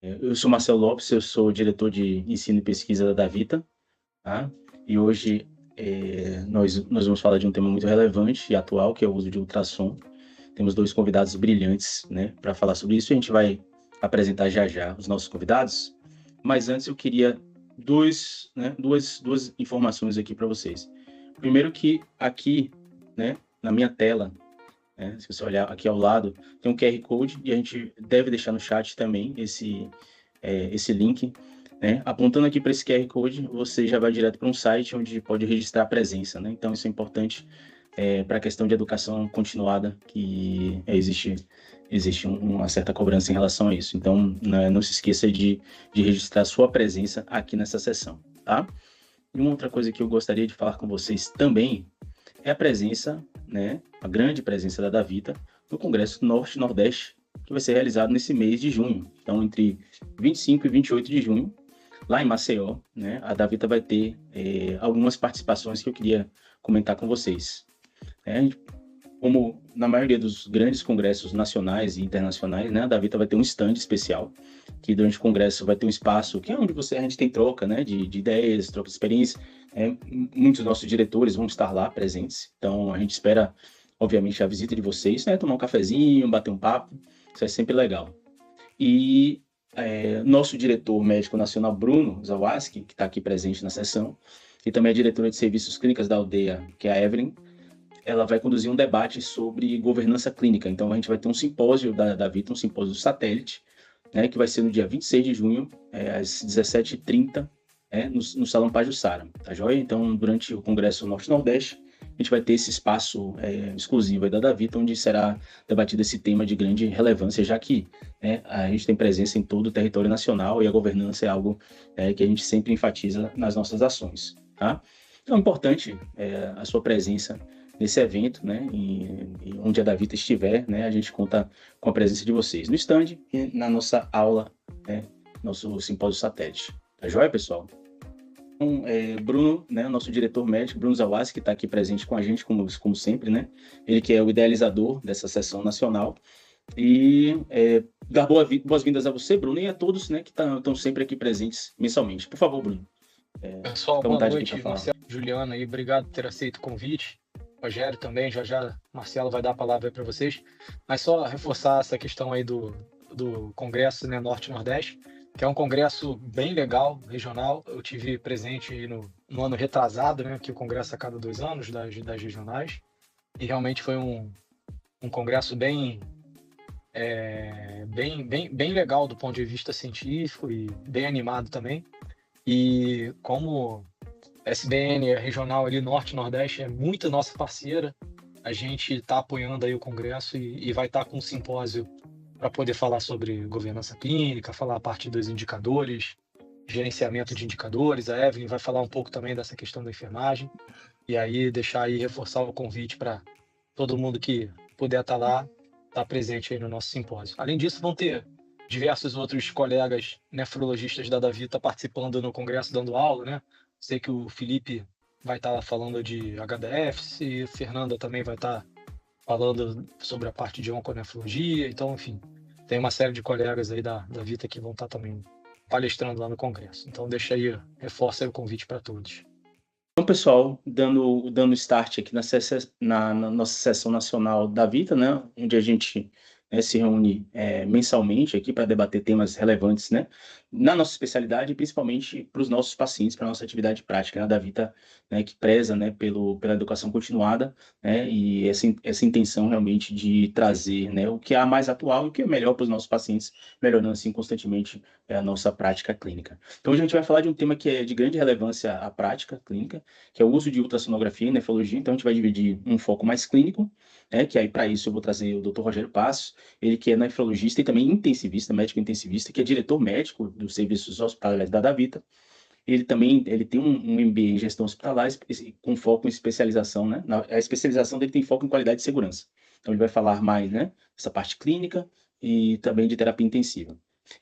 Eu sou Marcelo Lopes, eu sou diretor de ensino e pesquisa da Davita, tá? E hoje nós vamos falar de um tema muito relevante e atual, que é o uso de ultrassom. Temos dois convidados brilhantes, né, para falar sobre isso. E a gente vai apresentar já já os nossos convidados. Mas antes eu queria duas informações aqui para vocês. Primeiro que aqui, né, na minha tela, né, se você olhar aqui ao lado, tem um QR Code e a gente deve deixar no chat também esse link, né? Apontando aqui para esse QR Code, você já vai direto para um site onde pode registrar a presença, né? Então, isso é importante para a questão de educação continuada, que existe uma certa cobrança em relação a isso. Então, né, não se esqueça de registrar sua presença aqui nessa sessão, tá? E uma outra coisa que eu gostaria de falar com vocês também é a presença, né, a grande presença da Davita no Congresso Norte-Nordeste, que vai ser realizado nesse mês de junho. Então, entre 25 e 28 de junho, lá em Maceió, né, a Davita vai ter algumas participações que eu queria comentar com vocês. Como na maioria dos grandes congressos nacionais e internacionais, né, a Davita vai ter um stand especial, que durante o congresso vai ter um espaço que é onde a gente tem troca, né, de ideias, troca de experiência. Muitos dos nossos diretores vão estar lá presentes, então a gente espera, obviamente, a visita de vocês, né, tomar um cafezinho, bater um papo, isso é sempre legal. E nosso diretor médico nacional, Bruno Zawadzki, que está aqui presente na sessão, e também a diretora de serviços clínicos da aldeia, que é a Evelyn, ela vai conduzir um debate sobre governança clínica. Então, a gente vai ter um simpósio da Vita, um simpósio satélite, né, que vai ser no dia 26 de junho, às 17h30, no Salão Pajuçara, tá joia? Então, durante o Congresso Norte-Nordeste, a gente vai ter esse espaço exclusivo aí da Davita, onde será debatido esse tema de grande relevância, já que a gente tem presença em todo o território nacional e a governança é algo que a gente sempre enfatiza nas nossas ações, tá? Então, é importante a sua presença nesse evento, né, e onde a Davita estiver, né, a gente conta com a presença de vocês no stand e na nossa aula, né, nosso simpósio satélite. Tá joia, pessoal? Então, Bruno, né, nosso diretor médico, Bruno Zawadzki, que está aqui presente com a gente, como sempre, né? Ele que é o idealizador dessa sessão nacional. E dar boas-vindas a você, Bruno, e a todos, né, que estão sempre aqui presentes mensalmente. Por favor, Bruno, Pessoal, fica à boa vontade aqui para noite. falar. Marcelo, Juliana aí, obrigado por ter aceito o convite. Rogério também, já já Marcelo vai dar a palavra aí para vocês. Mas só reforçar essa questão aí do Congresso, né, Norte-Nordeste, que é um congresso bem legal, regional. Eu tive presente aí no ano retrasado, né, que o congresso a cada 2 anos das regionais. E realmente foi um congresso bem legal do ponto de vista científico e bem animado também. E como SBN regional ali Norte Nordeste é muito nossa parceira. A gente está apoiando aí o congresso e vai estar com um simpósio para poder falar sobre governança clínica, falar a parte dos indicadores, gerenciamento de indicadores. A Evelyn vai falar um pouco também dessa questão da enfermagem. E aí deixar aí reforçar o convite para todo mundo que puder estar lá, estar presente aí no nosso simpósio. Além disso, vão ter diversos outros colegas nefrologistas da Davita participando no congresso, dando aula, né? Sei que o Felipe vai estar falando de HDF, e a Fernanda também vai estar falando sobre a parte de onconefrologia. Então, enfim, tem uma série de colegas aí da Vita que vão estar também palestrando lá no congresso. Então, deixa aí, reforça aí o convite para todos. Então, pessoal, dando start aqui na nossa sessão nacional da Vita, né, onde a gente se reúne mensalmente aqui para debater temas relevantes, né, na nossa especialidade, e principalmente para os nossos pacientes, para a nossa atividade prática, né, da Vita, né, que preza, né, pela educação continuada, né, e essa intenção realmente de trazer, né, o que é mais atual e o que é melhor para os nossos pacientes, melhorando assim constantemente a nossa prática clínica. Então, hoje a gente vai falar de um tema que é de grande relevância à prática clínica, que é o uso de ultrassonografia e nefrologia. Então, a gente vai dividir um foco mais clínico, que aí para isso eu vou trazer o Dr. Rogério Passos, ele que é nefrologista e também intensivista, médico intensivista, que é diretor médico dos serviços hospitalares da Davita. Ele tem um MBA em gestão hospitalar com foco em especialização, né? A especialização dele tem foco em qualidade e segurança. Então, ele vai falar mais, né, dessa parte clínica e também de terapia intensiva.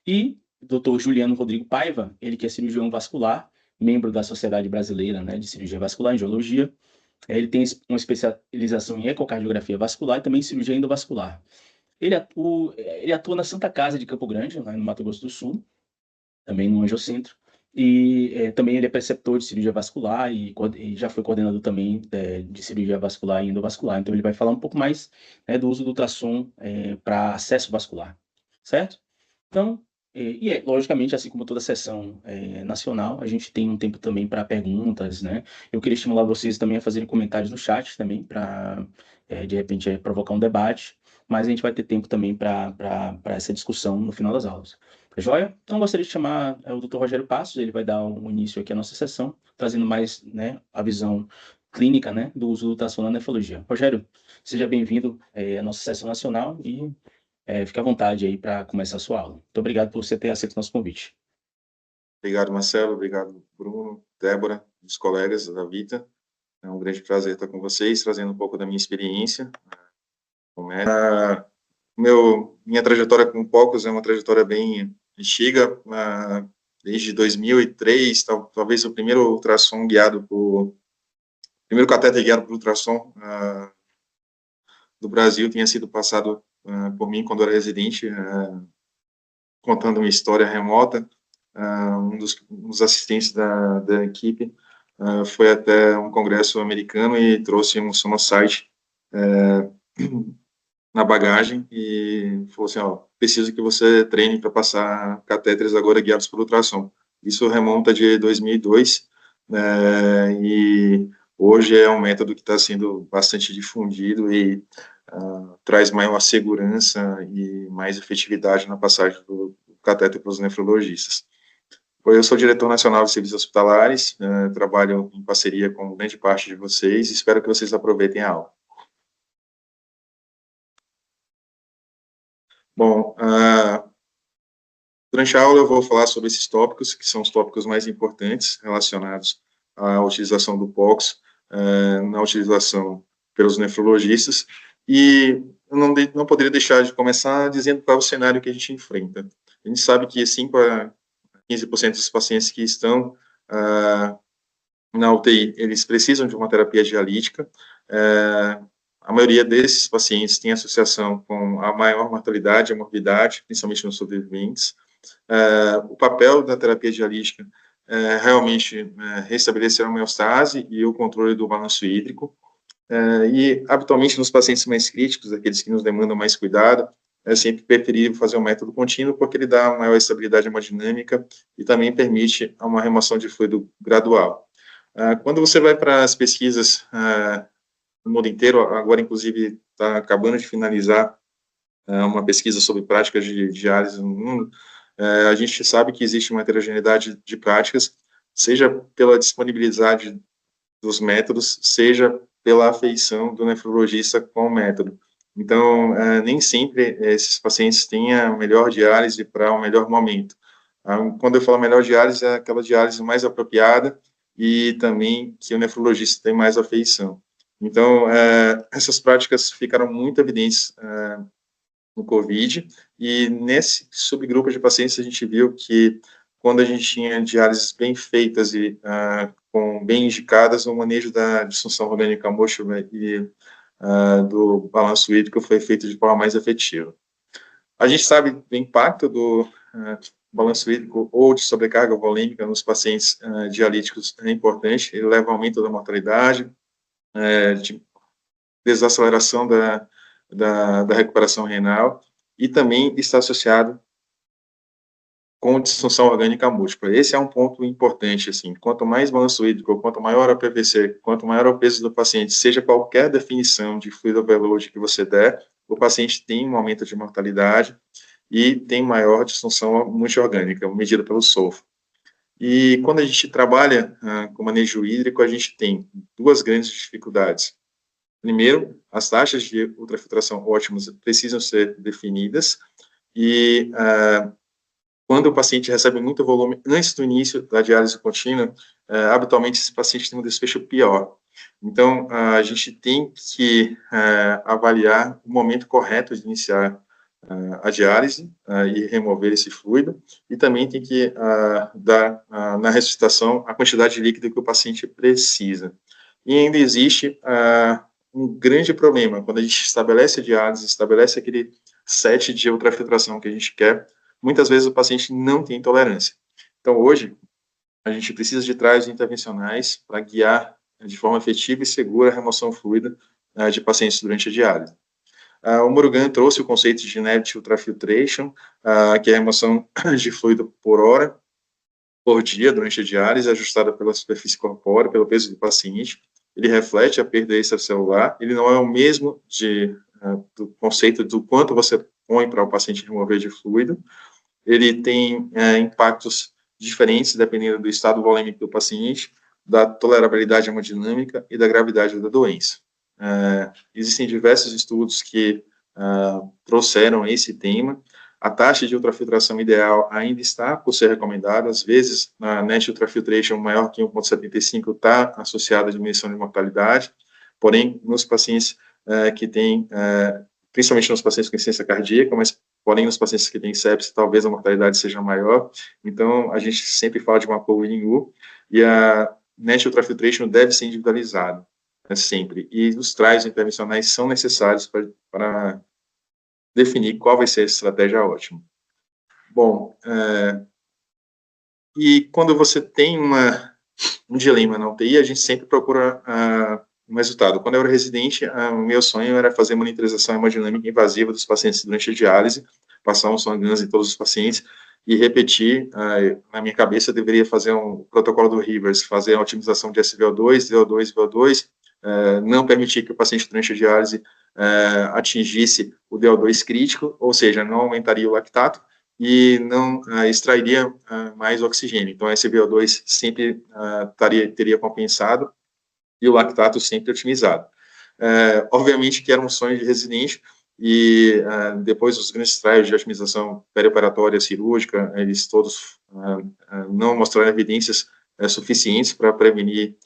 E o Dr. Juliano Rodrigo Paiva, ele que é cirurgião vascular, membro da Sociedade Brasileira, né, de Cirurgia Vascular e Angiologia. Ele tem uma especialização em ecocardiografia vascular e também em cirurgia endovascular. Ele atua na Santa Casa de Campo Grande, lá no Mato Grosso do Sul, também no Angiocentro. E também ele é preceptor de cirurgia vascular e já foi coordenador também de cirurgia vascular e endovascular. Então ele vai falar um pouco mais, né, do uso do ultrassom para acesso vascular, certo? Então, logicamente, assim como toda sessão nacional, a gente tem um tempo também para perguntas, né? Eu queria estimular vocês também a fazerem comentários no chat também, para, de repente, provocar um debate, mas a gente vai ter tempo também para essa discussão no final das aulas. Tá joia? Então, eu gostaria de chamar o Dr. Rogério Passos, ele vai dar um início aqui à nossa sessão, trazendo mais, né, a visão clínica, né, do uso do ultrassom na nefrologia. Rogério, seja bem-vindo à nossa sessão nacional e fique à vontade aí para começar a sua aula. Muito obrigado por você ter aceito o nosso convite. Obrigado, Marcelo. Obrigado, Bruno, Débora, os colegas da Vita. É um grande prazer estar com vocês, trazendo um pouco da minha experiência. Minha trajetória com POCUS é uma trajetória bem antiga, desde 2003, talvez o primeiro ultrassom primeiro catéter guiado por ultrassom do Brasil tenha sido passado por mim quando eu era residente, contando uma história remota. Um dos assistentes da equipe foi até um congresso americano e trouxe um Sonosite na bagagem e falou assim, preciso que você treine para passar catéteres agora guiados por ultrassom. Isso remonta de 2002, e hoje é um método que está sendo bastante difundido e traz maior segurança e mais efetividade na passagem do catéter para os nefrologistas. Eu sou diretor nacional de serviços hospitalares, trabalho em parceria com grande parte de vocês, espero que vocês aproveitem a aula. Bom, durante a aula eu vou falar sobre esses tópicos, que são os tópicos mais importantes relacionados à utilização do POCUS, na utilização pelos nefrologistas, e eu não poderia deixar de começar dizendo qual é o cenário que a gente enfrenta. A gente sabe que 5 a 15% dos pacientes que estão na UTI, eles precisam de uma terapia dialítica. A maioria desses pacientes tem associação com a maior mortalidade e a morbidade, principalmente nos sobreviventes. O papel da terapia dialítica é realmente restabelecer a homeostase e o controle do balanço hídrico. E, habitualmente, nos pacientes mais críticos, aqueles que nos demandam mais cuidado, é sempre preferível fazer um método contínuo, porque ele dá maior estabilidade hemodinâmica e também permite uma remoção de fluido gradual. Quando você vai para as pesquisas no mundo inteiro, agora, inclusive, está acabando de finalizar uma pesquisa sobre práticas de diálise no mundo, a gente sabe que existe uma heterogeneidade de práticas, seja pela disponibilidade dos métodos, seja pela afeição do nefrologista com o método. Então, nem sempre esses pacientes têm a melhor diálise para o melhor momento. Quando eu falo melhor diálise, é aquela diálise mais apropriada e também que o nefrologista tem mais afeição. Então, essas práticas ficaram muito evidentes no COVID, e nesse subgrupo de pacientes a gente viu que quando a gente tinha diálises bem feitas e bem indicadas, o manejo da disfunção orgânica múltipla e do balanço hídrico foi feito de forma mais efetiva. A gente sabe do impacto do balanço hídrico ou de sobrecarga volêmica nos pacientes dialíticos é importante, ele leva ao aumento da mortalidade, de desaceleração da recuperação renal, e também está associado com disfunção orgânica múltipla. Esse é um ponto importante, assim, quanto mais balanço hídrico, quanto maior a PVC, quanto maior o peso do paciente, seja qualquer definição de fluid overload que você der, o paciente tem um aumento de mortalidade e tem maior disfunção multiorgânica, medida pelo SOFA. E quando a gente trabalha com manejo hídrico, a gente tem duas grandes dificuldades. Primeiro, as taxas de ultrafiltração ótimas precisam ser definidas, e quando o paciente recebe muito volume antes do início da diálise contínua, habitualmente esse paciente tem um desfecho pior. Então, a gente tem que avaliar o momento correto de iniciar a diálise e remover esse fluido, e também tem que dar na ressuscitação a quantidade de líquido que o paciente precisa. E ainda existe um grande problema, quando a gente estabelece a diálise, estabelece aquele 7 de ultrafiltração que a gente quer, muitas vezes o paciente não tem tolerância. Então, hoje, a gente precisa de trajes intervencionais para guiar de forma efetiva e segura a remoção fluida de pacientes durante a diálise. O Murugan trouxe o conceito de Net Ultrafiltration, que é a remoção de fluido por hora, por dia, durante a diálise, ajustada pela superfície corpórea, pelo peso do paciente. Ele reflete a perda extracelular, ele não é o mesmo do conceito do quanto você põe para o paciente remover de fluido, ele tem impactos diferentes, dependendo do estado volêmico do paciente, da tolerabilidade hemodinâmica e da gravidade da doença. Existem diversos estudos que trouxeram esse tema. A taxa de ultrafiltração ideal ainda está por ser recomendada. Às vezes, a net ultrafiltration maior que 1,75 está associada à diminuição de mortalidade, porém, nos pacientes que têm, principalmente nos pacientes com insuficiência cardíaca, mas porém, nos pacientes que têm sepsis, talvez a mortalidade seja maior. Então, a gente sempre fala de uma curva em U, e a net ultrafiltration deve ser individualizada, sempre. E os trajes intervencionais são necessários para definir qual vai ser a estratégia ótima. Bom, e quando você tem um dilema na UTI, a gente sempre procura um resultado. Quando eu era residente, o meu sonho era fazer monitorização hemodinâmica invasiva dos pacientes durante a diálise, passar um sonogans em todos os pacientes e repetir, na minha cabeça, eu deveria fazer um protocolo do Rivers, fazer a otimização de SVO2, VO2, VO2, não permitir que o paciente durante a diálise atingisse o DO2 crítico, ou seja, não aumentaria o lactato e não extrairia mais oxigênio. Então, esse VO2 sempre teria compensado e o lactato sempre otimizado. Obviamente que era um sonho de residente, e depois os grandes trials de otimização perioperatória cirúrgica, eles todos não mostraram evidências suficientes para prevenir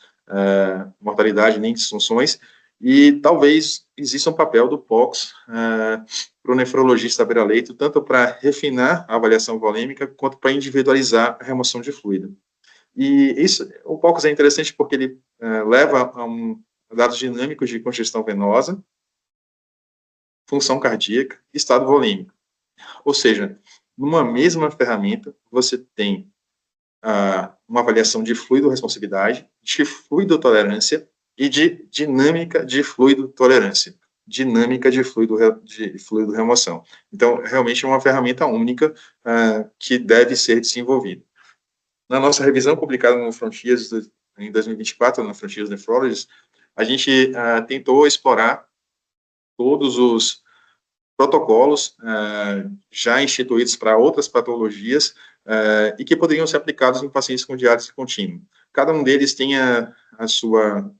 mortalidade nem disfunções, e talvez exista um papel do POX para o nefrologista à beira-leito, tanto para refinar a avaliação volêmica, quanto para individualizar a remoção de fluido. E o POX é interessante porque ele leva a dados dinâmicos de congestão venosa, função cardíaca e estado volêmico. Ou seja, numa mesma ferramenta, você tem uma avaliação de fluido-responsividade, de fluido-tolerância e de dinâmica de fluido-tolerância, dinâmica de fluido-remoção. Então, realmente é uma ferramenta única que deve ser desenvolvida. Na nossa revisão publicada no Frontiers em 2024, no Frontiers Nephrology, a gente tentou explorar todos os protocolos já instituídos para outras patologias e que poderiam ser aplicados em pacientes com diálise contínua. Cada um deles tem a sua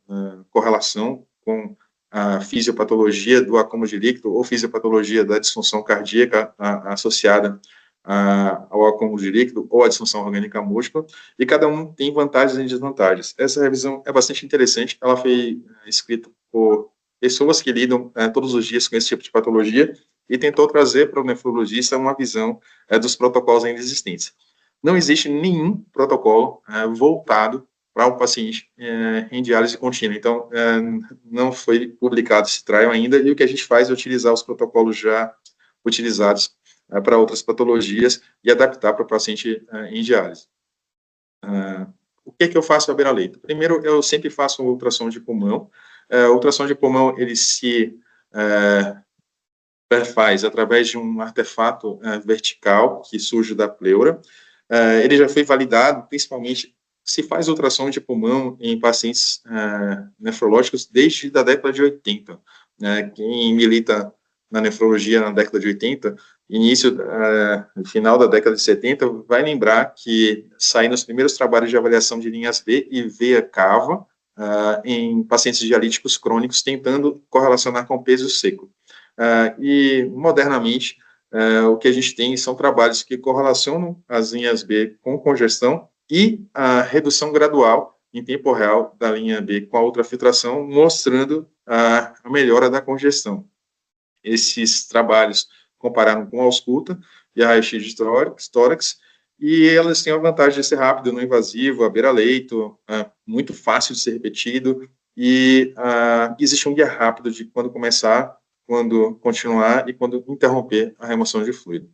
correlação com a fisiopatologia do acúmulo de líquido ou fisiopatologia da disfunção cardíaca associada ao acúmulo de líquido ou à disfunção orgânica múltipla, e cada um tem vantagens e desvantagens. Essa revisão é bastante interessante, ela foi escrita por pessoas que lidam todos os dias com esse tipo de patologia, e tentou trazer para o nefrologista uma visão dos protocolos ainda existentes. Não existe nenhum protocolo voltado para o paciente em diálise contínua. Então, não foi publicado esse trial ainda, e o que a gente faz é utilizar os protocolos já utilizados para outras patologias e adaptar para o paciente em diálise. O que eu faço à beira-leito? Primeiro, eu sempre faço um ultrassom de pulmão. O ultrassom de pulmão, ele se faz através de um artefato vertical que surge da pleura. Ele já foi validado, principalmente, se faz ultrassom de pulmão em pacientes nefrológicos desde a década de 80. Quem milita na nefrologia na década de 80, final da década de 70, vai lembrar que saíram os primeiros trabalhos de avaliação de linhas B e veia cava em pacientes dialíticos crônicos, tentando correlacionar com peso seco. E, modernamente, o que a gente tem são trabalhos que correlacionam as linhas B com congestão e a redução gradual em tempo real da linha B com a ultrafiltração, mostrando a melhora da congestão. Esses trabalhos compararam com a ausculta e a raio-x de tórax, e elas têm a vantagem de ser rápido, não invasivo, à beira-leito, muito fácil de ser repetido, e existe um guia rápido de quando começar, quando continuar e quando interromper a remoção de fluido.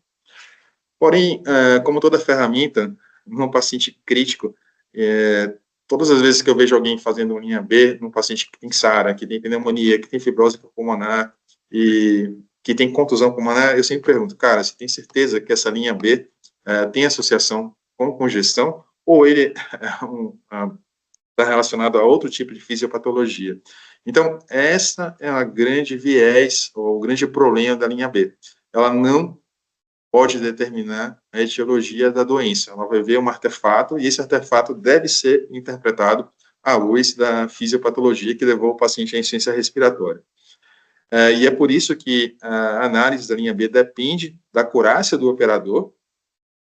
Porém, como toda ferramenta, num paciente crítico, todas as vezes que eu vejo alguém fazendo linha B, num paciente que tem SARA, que tem pneumonia, que tem fibrose pulmonar e que tem contusão pulmonar, eu sempre pergunto, cara, você tem certeza que essa linha B tem associação com congestão ou ele está relacionado a outro tipo de fisiopatologia? Então, essa é a grande viés, ou o grande problema da linha B. Ela não pode determinar a etiologia da doença. Ela vai ver um artefato, e esse artefato deve ser interpretado à luz da fisiopatologia que levou o paciente à insuficiência respiratória. E é por isso que a análise da linha B depende da acurácia do operador,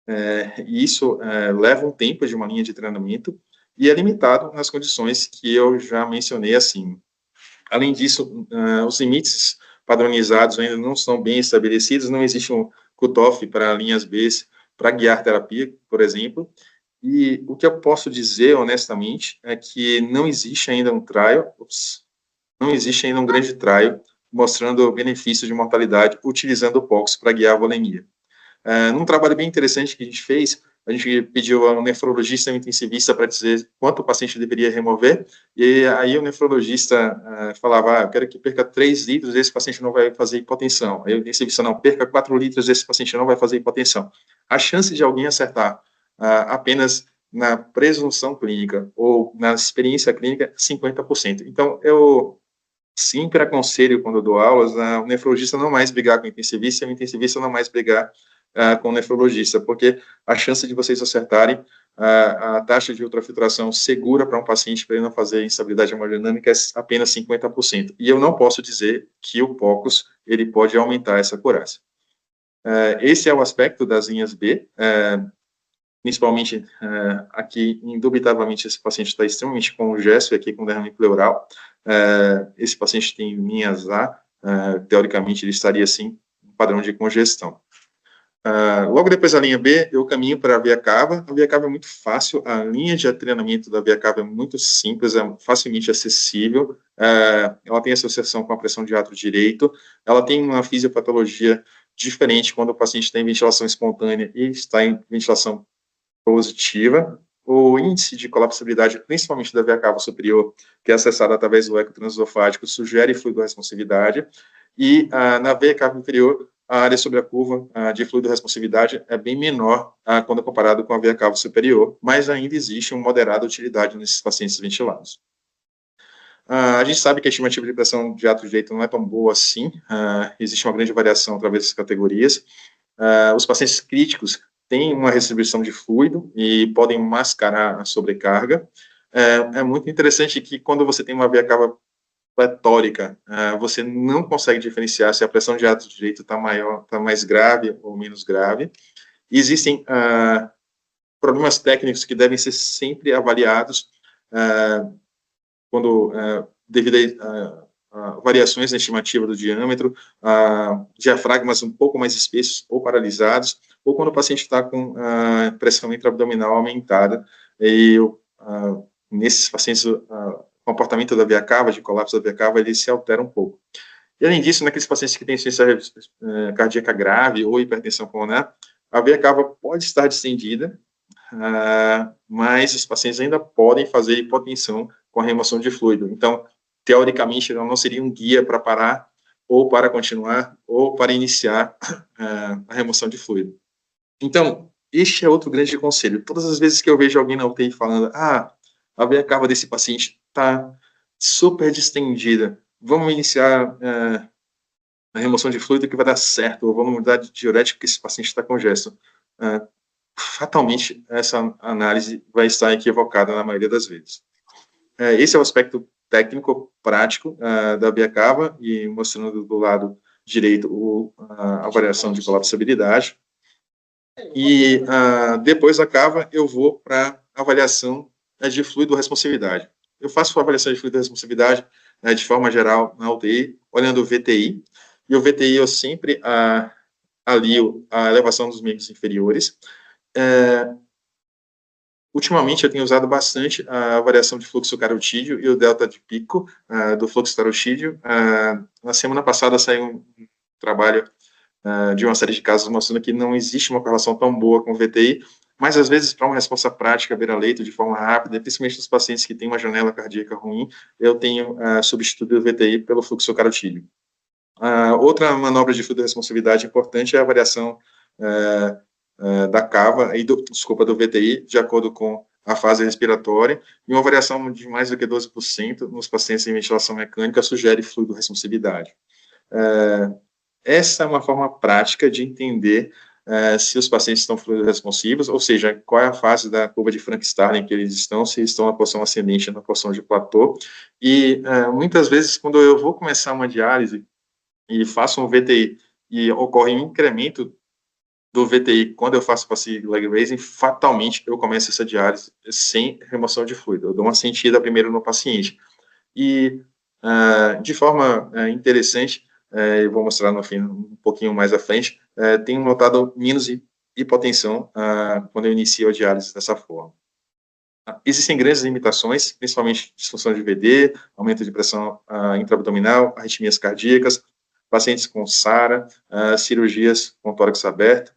e isso leva um tempo de uma linha de treinamento, e é limitado nas condições que eu já mencionei acima. Além disso, os limites padronizados ainda não são bem estabelecidos, não existe um cutoff para linhas B para guiar terapia, por exemplo, e o que eu posso dizer, honestamente, é que não existe ainda um trial, não existe ainda um grande trial mostrando benefícios de mortalidade utilizando o POX para guiar a volemia. Num trabalho bem interessante que a gente fez, a gente pediu a um nefrologista e um intensivista para dizer quanto o paciente deveria remover, e aí o nefrologista falava, eu quero que perca 3 litros, esse paciente não vai fazer hipotensão. Aí o intensivista, não, perca 4 litros, esse paciente não vai fazer hipotensão. A chance de alguém acertar apenas na presunção clínica ou na experiência clínica, 50%. Então, eu sempre aconselho, quando eu dou aulas, o nefrologista não mais brigar com o intensivista e o intensivista não mais brigar com o nefrologista, porque a chance de vocês acertarem a taxa de ultrafiltração segura para um paciente para ele não fazer instabilidade hemodinâmica é apenas 50%. E eu não posso dizer que o POCUS ele pode aumentar essa acurácia. Esse é o aspecto das linhas B, principalmente aqui, indubitavelmente, esse paciente está extremamente congesto, aqui com derrame pleural. Esse paciente tem linhas A, teoricamente ele estaria, sim, em padrão de congestão. Logo depois da linha B, eu caminho para a via cava. A via cava é muito fácil, a linha de treinamento da via cava é muito simples, é facilmente acessível, ela tem associação com a pressão de átrio direito, ela tem uma fisiopatologia diferente quando o paciente está em ventilação espontânea e está em ventilação positiva. O índice de colapsabilidade, principalmente da via cava superior, que é acessado através do eco transesofágico, sugere fluidoresponsividade, e na veia cava inferior, a área sobre a curva de fluidoresponsividade é bem menor quando comparado com a veia cava superior, mas ainda existe uma moderada utilidade nesses pacientes ventilados. A gente sabe que a estimativa de pressão de átrio direito não é tão boa assim, existe uma grande variação através das categorias. Os pacientes críticos têm uma restribuição de fluido e podem mascarar a sobrecarga. É muito interessante que quando você tem uma via cava pletórica, você não consegue diferenciar se a pressão de átrio direito está maior, está mais grave ou menos grave. E existem problemas técnicos que devem ser sempre avaliados devido a variações na estimativa do diâmetro, diafragmas um pouco mais espessos ou paralisados, ou quando o paciente está com pressão intraabdominal aumentada, e nesses pacientes o comportamento da via cava, de colapso da via cava, ele se altera um pouco. E além disso, naqueles pacientes que têm insuficiência cardíaca grave ou hipertensão pulmonar, a via cava pode estar distendida, mas os pacientes ainda podem fazer hipotensão com a remoção de fluido. Então, teoricamente, ela não seria um guia para parar, ou para continuar, ou para iniciar a remoção de fluido. Então, este é outro grande conselho. Todas as vezes que eu vejo alguém na UTI falando, a veia cava desse paciente está super distendida, vamos iniciar a remoção de fluido que vai dar certo, ou vamos mudar de diurético porque esse paciente está congesto. Fatalmente, essa análise vai estar equivocada na maioria das vezes. Esse é o aspecto técnico, prático da via cava, e mostrando do lado direito a variação de colapsabilidade. E depois da cava, eu vou para a avaliação de fluido-responsividade. Eu faço a avaliação de fluido-responsividade de forma geral na UTI, olhando o VTI, e o VTI eu sempre alio a elevação dos membros inferiores. ultimamente eu tenho usado bastante a variação de fluxo carotídeo e o delta de pico do fluxo carotídeo. Na semana passada saiu um trabalho de uma série de casos mostrando que não existe uma correlação tão boa com o VTI, mas às vezes para uma resposta prática beira-leito de forma rápida, principalmente nos pacientes que têm uma janela cardíaca ruim, eu tenho substituído o VTI pelo fluxo carotídeo. Outra manobra de fluidoresponsividade importante é a variação da cava, do VTI, de acordo com a fase respiratória, e uma variação de mais do que 12% nos pacientes em ventilação mecânica sugere fluidoresponsividade. Essa é uma forma prática de entender se os pacientes estão fluido-responsivos, ou seja, qual é a fase da curva de Frank-Starling que eles estão, se estão na posição ascendente ou na posição de platô, e muitas vezes, quando eu vou começar uma diálise e faço um VTI, e ocorre um incremento do VTI, quando eu faço passive leg raising, fatalmente eu começo essa diálise sem remoção de fluido. Eu dou uma sentida primeiro no paciente. E, de forma interessante, eu vou mostrar no fim, um pouquinho mais à frente, tenho notado menos hipotensão quando eu inicio a diálise dessa forma. Existem grandes limitações, principalmente disfunção de VD, aumento de pressão intraabdominal, arritmias cardíacas, pacientes com SARA, cirurgias com tórax aberto.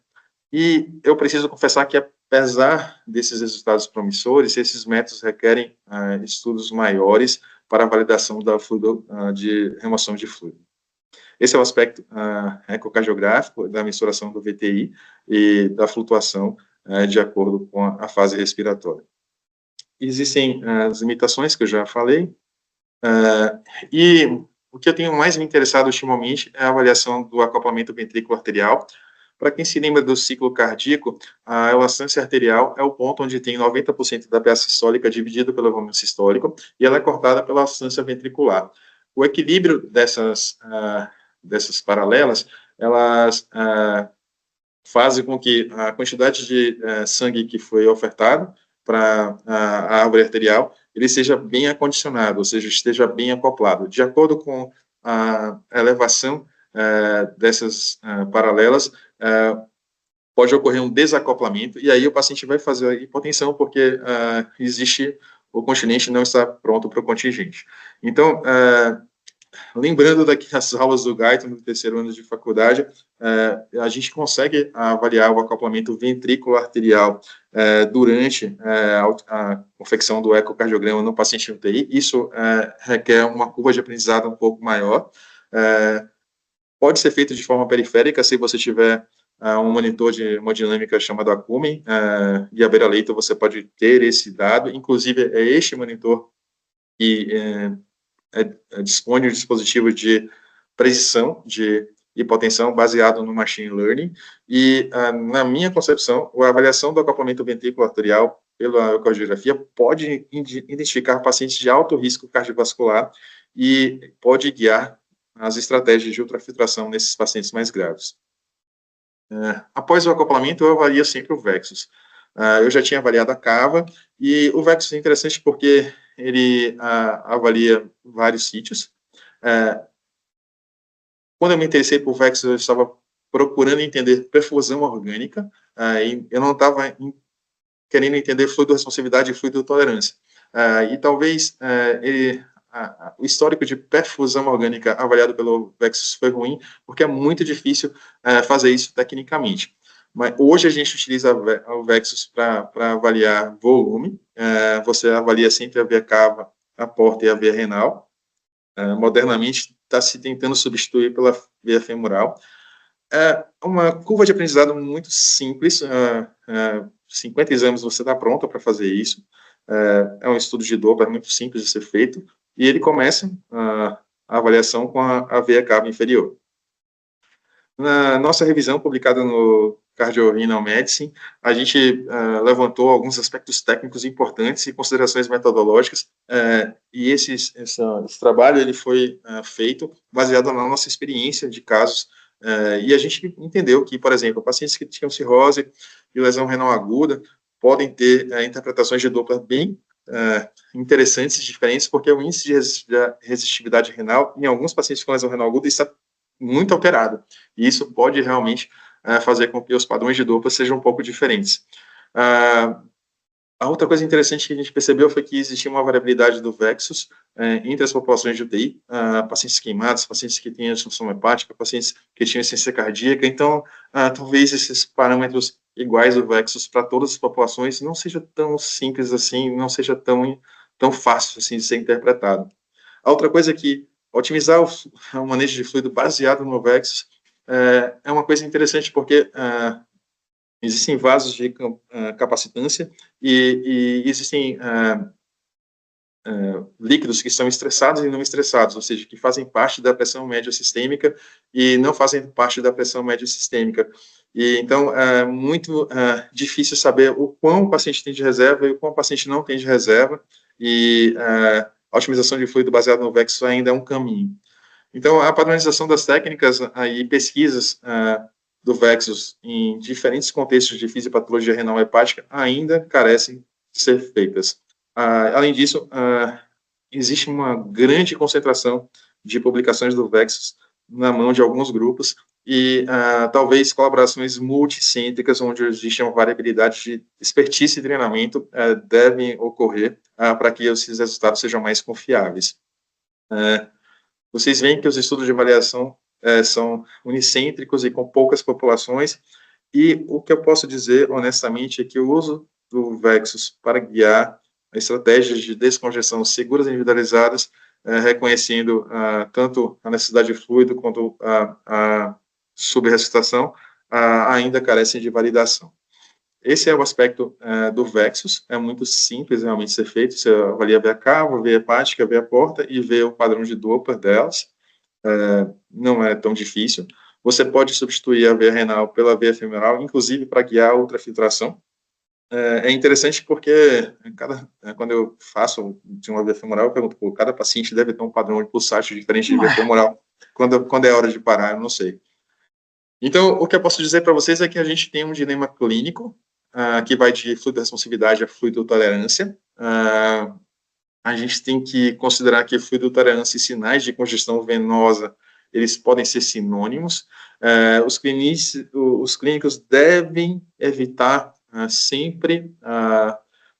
E eu preciso confessar que, apesar desses resultados promissores, esses métodos requerem estudos maiores para a validação da de remoção de fluido. Esse é o aspecto ecocardiográfico da mensuração do VTI e da flutuação de acordo com a fase respiratória. Existem as limitações que eu já falei, e o que eu tenho mais me interessado ultimamente é a avaliação do acoplamento ventrículo arterial. Para quem se lembra do ciclo cardíaco, a elastância arterial é o ponto onde tem 90% da peça sistólica dividida pelo volume sistólico, e ela é cortada pela elastância ventricular. O equilíbrio dessas paralelas, elas fazem com que a quantidade de sangue que foi ofertado para a árvore arterial, ele seja bem acondicionado, ou seja, esteja bem acoplado. De acordo com a elevação dessas paralelas, pode ocorrer um desacoplamento, e aí o paciente vai fazer a hipotensão, porque o continente não está pronto para o contingente. Então, lembrando daqui as aulas do Guyton, no terceiro ano de faculdade, a gente consegue avaliar o acoplamento ventrículo arterial durante a confecção do ecocardiograma no paciente UTI. Isso requer uma curva de aprendizado um pouco maior. Pode ser feito de forma periférica, se você tiver um monitor de hemodinâmica chamado Acumen, e a beira-leito você pode ter esse dado. Inclusive, é este monitor que dispõe de um dispositivo de predição de hipotensão baseado no machine learning, e na minha concepção, a avaliação do acoplamento ventrículo arterial pela ecocardiografia pode identificar pacientes de alto risco cardiovascular e pode guiar as estratégias de ultrafiltração nesses pacientes mais graves. Após o acoplamento, eu avalio sempre o Vexus. Eu já tinha avaliado a cava, e o Vexus é interessante porque ele avalia vários sítios. Quando eu me interessei por Vexus, eu estava procurando entender perfusão orgânica, e eu não estava querendo entender fluido-responsividade e fluido-tolerância. E talvez o histórico de perfusão orgânica avaliado pelo Vexus foi ruim, porque é muito difícil fazer isso tecnicamente. Mas hoje a gente utiliza o Vexus para avaliar volume. Você avalia sempre a veia cava, a porta e a veia renal. Modernamente está se tentando substituir pela veia femoral. É uma curva de aprendizado muito simples. 50 exames você está pronto para fazer isso. É um estudo de Doppler muito simples de ser feito. E ele começa a avaliação com a veia cava inferior. Na nossa revisão, publicada no Cardiorenal Medicine, a gente levantou alguns aspectos técnicos importantes e considerações metodológicas, e esse trabalho ele foi feito baseado na nossa experiência de casos, e a gente entendeu que, por exemplo, pacientes que tinham cirrose e lesão renal aguda podem ter interpretações de Doppler bem interessantes e diferentes, porque o índice de resistividade renal em alguns pacientes com lesão renal aguda está muito alterado, e isso pode realmente fazer com que os padrões de Doppler sejam um pouco diferentes. A outra coisa interessante que a gente percebeu foi que existia uma variabilidade do Vexus entre as populações de UTI, pacientes queimados, pacientes que tinham disfunção hepática, pacientes que tinham insuficiência cardíaca. Então, talvez esses parâmetros iguais do Vexus para todas as populações não seja tão simples assim, não seja tão fácil assim de ser interpretado. A outra coisa é que otimizar o manejo de fluido baseado no Vexus é uma coisa interessante, porque existem vasos de capacitância e existem líquidos que são estressados e não estressados, ou seja, que fazem parte da pressão média sistêmica e não fazem parte da pressão média sistêmica. E então é muito difícil saber o quão o paciente tem de reserva e o quão o paciente não tem de reserva, e a otimização de fluido baseado no Vexus ainda é um caminho. Então, a padronização das técnicas e pesquisas do Vexus em diferentes contextos de fisiopatologia renal hepática ainda carecem de ser feitas. Além disso, existe uma grande concentração de publicações do Vexus na mão de alguns grupos e talvez colaborações multicêntricas, onde existe uma variabilidade de expertise e treinamento, devem ocorrer para que esses resultados sejam mais confiáveis. Vocês veem que os estudos de avaliação são unicêntricos e com poucas populações, e o que eu posso dizer, honestamente, é que o uso do Vexus para guiar estratégias de descongestão seguras e individualizadas, reconhecendo tanto a necessidade de fluido quanto a subressuscitação, ainda carecem de validação. Esse é o aspecto do Vexus, é muito simples realmente ser feito, você avalia a veia cava, a veia hepática, a veia porta e vê o padrão de Doppler delas, não é tão difícil. Você pode substituir a veia renal pela veia femoral, inclusive para guiar a ultrafiltração. É interessante porque quando eu faço de uma veia femoral, eu pergunto, pô, cada paciente deve ter um padrão de pulsátil diferente de veia femoral. Quando é hora de parar, eu não sei. Então, o que eu posso dizer para vocês é que a gente tem um dilema clínico, que vai de fluido responsividade a fluido tolerância. A gente tem que considerar que fluido tolerância e sinais de congestão venosa, eles podem ser sinônimos. Os clínicos devem evitar sempre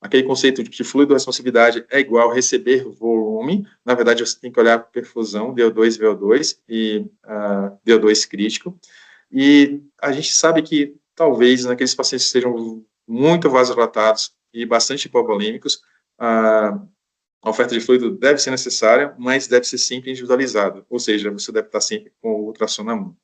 aquele conceito de que fluido responsividade é igual a receber volume. Na verdade, você tem que olhar perfusão, DO2, VO2 e DO2 crítico. E a gente sabe que, talvez, naqueles pacientes que estejam muito vasodilatados e bastante hipovolêmicos, a oferta de fluido deve ser necessária, mas deve ser sempre individualizada, ou seja, você deve estar sempre com o ultrassom na mão.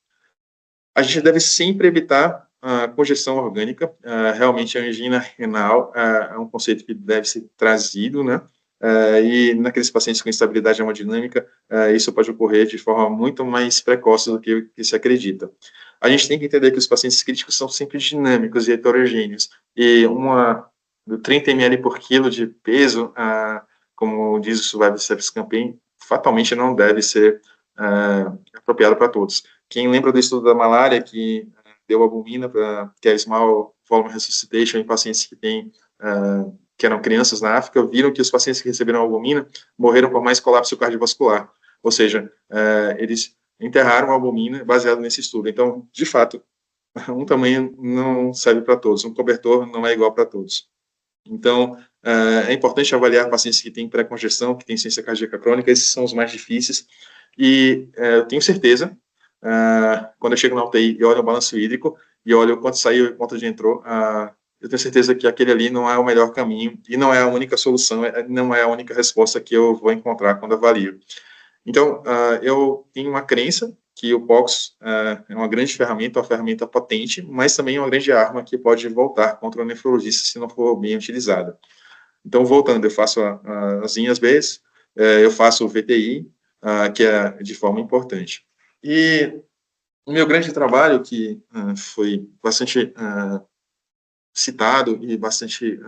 A gente deve sempre evitar a congestão orgânica, realmente a angina renal é um conceito que deve ser trazido, né? E naqueles pacientes com instabilidade hemodinâmica, isso pode ocorrer de forma muito mais precoce do que se acredita. A gente tem que entender que os pacientes críticos são sempre dinâmicos e heterogêneos, e 30 ml por quilo de peso, como diz o Survival Sepsis Campaign, fatalmente não deve ser apropriado para todos. Quem lembra do estudo da malária, que deu albumina, que é Small Volume Resuscitation, em pacientes que eram crianças na África, viram que os pacientes que receberam albumina morreram por mais colapso cardiovascular. Ou seja, eles enterraram a albumina baseado nesse estudo. Então, de fato, um tamanho não serve para todos, um cobertor não é igual para todos. Então, é importante avaliar pacientes que têm pré-congestão, que têm insuficiência cardíaca crônica, esses são os mais difíceis, e eu tenho certeza, quando eu chego na UTI e olho o balanço hídrico, e olho quanto saiu e quanto entrou, eu tenho certeza que aquele ali não é o melhor caminho, e não é a única solução, não é a única resposta que eu vou encontrar quando avalio. Então, eu tenho uma crença que o POX é uma grande ferramenta, uma ferramenta potente, mas também é uma grande arma que pode voltar contra o nefrologista se não for bem utilizada. Então, voltando, eu faço as linhas B, eu faço o VTI, que é de forma importante. E o meu grande trabalho, que foi bastante citado e bastante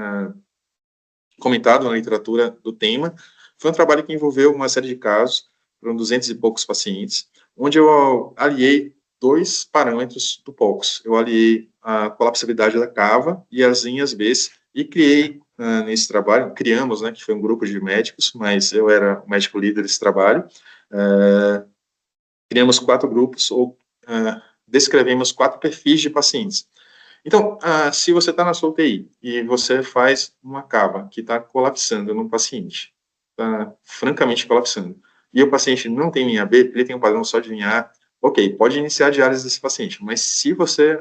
comentado na literatura do tema, foi um trabalho que envolveu uma série de casos, foram 200 e poucos pacientes, onde eu aliei 2 parâmetros do POX. Eu aliei a colapsabilidade da cava e as linhas B, e criei nesse trabalho, criamos, né, que foi um grupo de médicos, mas eu era o médico líder desse trabalho, criamos 4 grupos, ou descrevemos 4 perfis de pacientes. Então, se você está na sua UTI e você faz uma cava que está colapsando no paciente, está francamente colapsando, e o paciente não tem linha B, ele tem um padrão só de linha A, ok, pode iniciar a diálise desse paciente, mas se você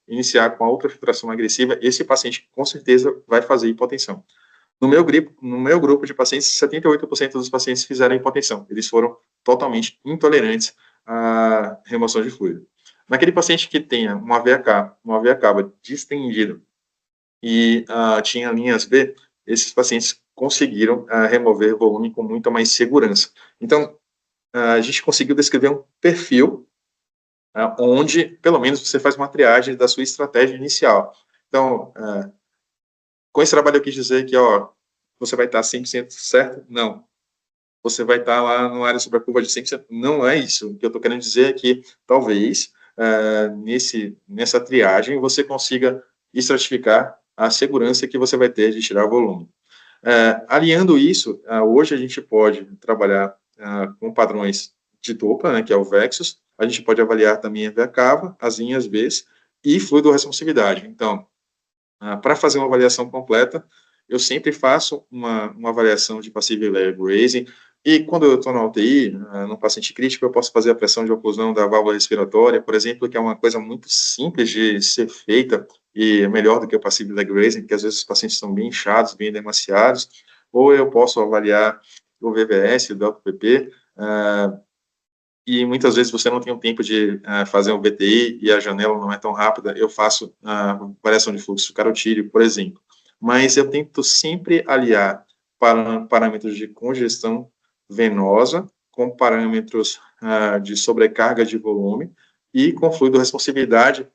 iniciar com a ultrafiltração agressiva, esse paciente com certeza vai fazer hipotensão. No meu grupo de pacientes, 78% dos pacientes fizeram hipotensão. Eles foram totalmente intolerantes à remoção de fluido. Naquele paciente que tenha uma veia cava distendida e tinha linhas B, esses pacientes conseguiram remover volume com muito mais segurança. Então, a gente conseguiu descrever um perfil onde, pelo menos, você faz uma triagem da sua estratégia inicial. Então, com esse trabalho eu quis dizer que, você vai estar 100% certo? Não. Você vai estar lá no área sobre a curva de 100%? Não é isso. O que eu estou querendo dizer é que, talvez, nessa triagem, você consiga estratificar a segurança que você vai ter de tirar volume. Alinhando isso, hoje a gente pode trabalhar com padrões de Doppler, né, que é o Vexus. A gente pode avaliar também a veia cava, as linhas B e fluido responsividade. Então, para fazer uma avaliação completa, eu sempre faço uma avaliação de passive layer grazing, e quando eu estou na UTI, no paciente crítico, eu posso fazer a pressão de oclusão da válvula respiratória, por exemplo, que é uma coisa muito simples de ser feita, e é melhor do que o passive layer grazing, porque às vezes os pacientes estão bem inchados, bem demasiados, ou eu posso avaliar o VVS, o delta PP, e muitas vezes você não tem o tempo de fazer um VTI e a janela não é tão rápida, eu faço a variação de fluxo carotídeo, por exemplo. Mas eu tento sempre aliar parâmetros de congestão venosa com parâmetros de sobrecarga de volume e com fluido responsividade,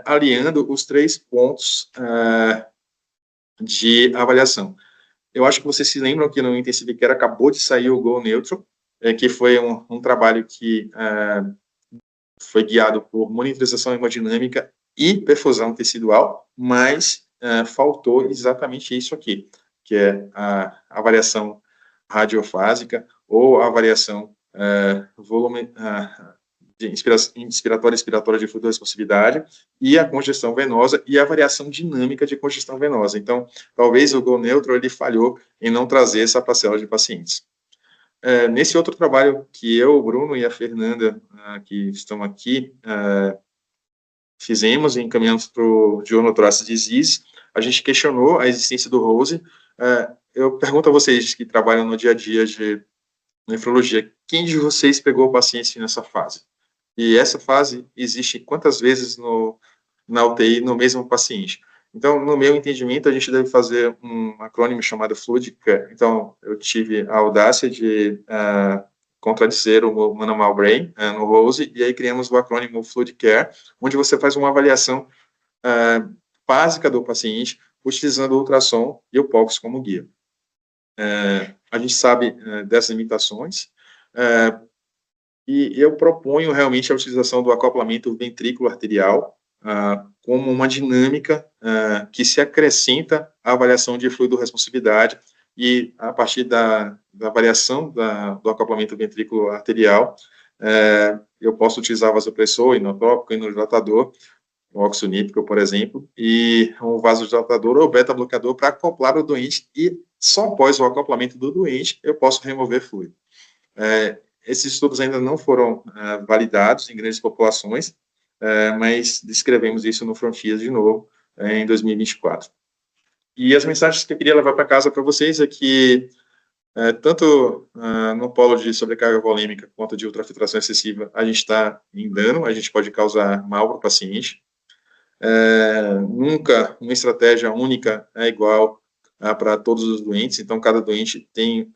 aliando os 3 pontos de avaliação. Eu acho que vocês se lembram que no Intensive Care acabou de sair o Go Neutral, que foi um trabalho que foi guiado por monitorização hemodinâmica e perfusão tecidual, mas faltou exatamente isso aqui, que é a variação radiofásica ou a variação volume de inspiratória e expiratória de fluido responsividade e a congestão venosa e a variação dinâmica de congestão venosa. Então, talvez o Go Neutral ele falhou em não trazer essa parcela de pacientes. Nesse outro trabalho que eu, o Bruno e a Fernanda, que estão aqui, fizemos e encaminhamos para o Journal Thoracic Disease, a gente questionou a existência do Rose. Eu pergunto a vocês que trabalham no dia a dia de nefrologia, quem de vocês pegou o paciente nessa fase? E essa fase existe quantas vezes na UTI no mesmo paciente? Então, no meu entendimento, a gente deve fazer um acrônimo chamado Fluid Care. Então, eu tive a audácia de contradizer o Manual Brain no Rose, e aí criamos o acrônimo Fluid Care, onde você faz uma avaliação básica do paciente, utilizando o ultrassom e o POX como guia. A gente sabe dessas limitações, e eu proponho realmente a utilização do acoplamento ventrículo arterial como uma dinâmica que se acrescenta à avaliação de fluido responsividade, e a partir da variação do acoplamento ventrículo arterial, eu posso utilizar vasopressor, inotópico, inodilatador, o oxonípico, por exemplo, e um vasodilatador ou beta-bloqueador para acoplar o doente, e só após o acoplamento do doente eu posso remover fluido. Esses estudos ainda não foram validados em grandes populações, mas descrevemos isso no Frontiers de novo em 2024. E as mensagens que eu queria levar para casa para vocês é que, tanto no polo de sobrecarga volêmica quanto de ultrafiltração excessiva, a gente está em dano, a gente pode causar mal para o paciente. Nunca uma estratégia única é igual para todos os doentes, então cada doente tem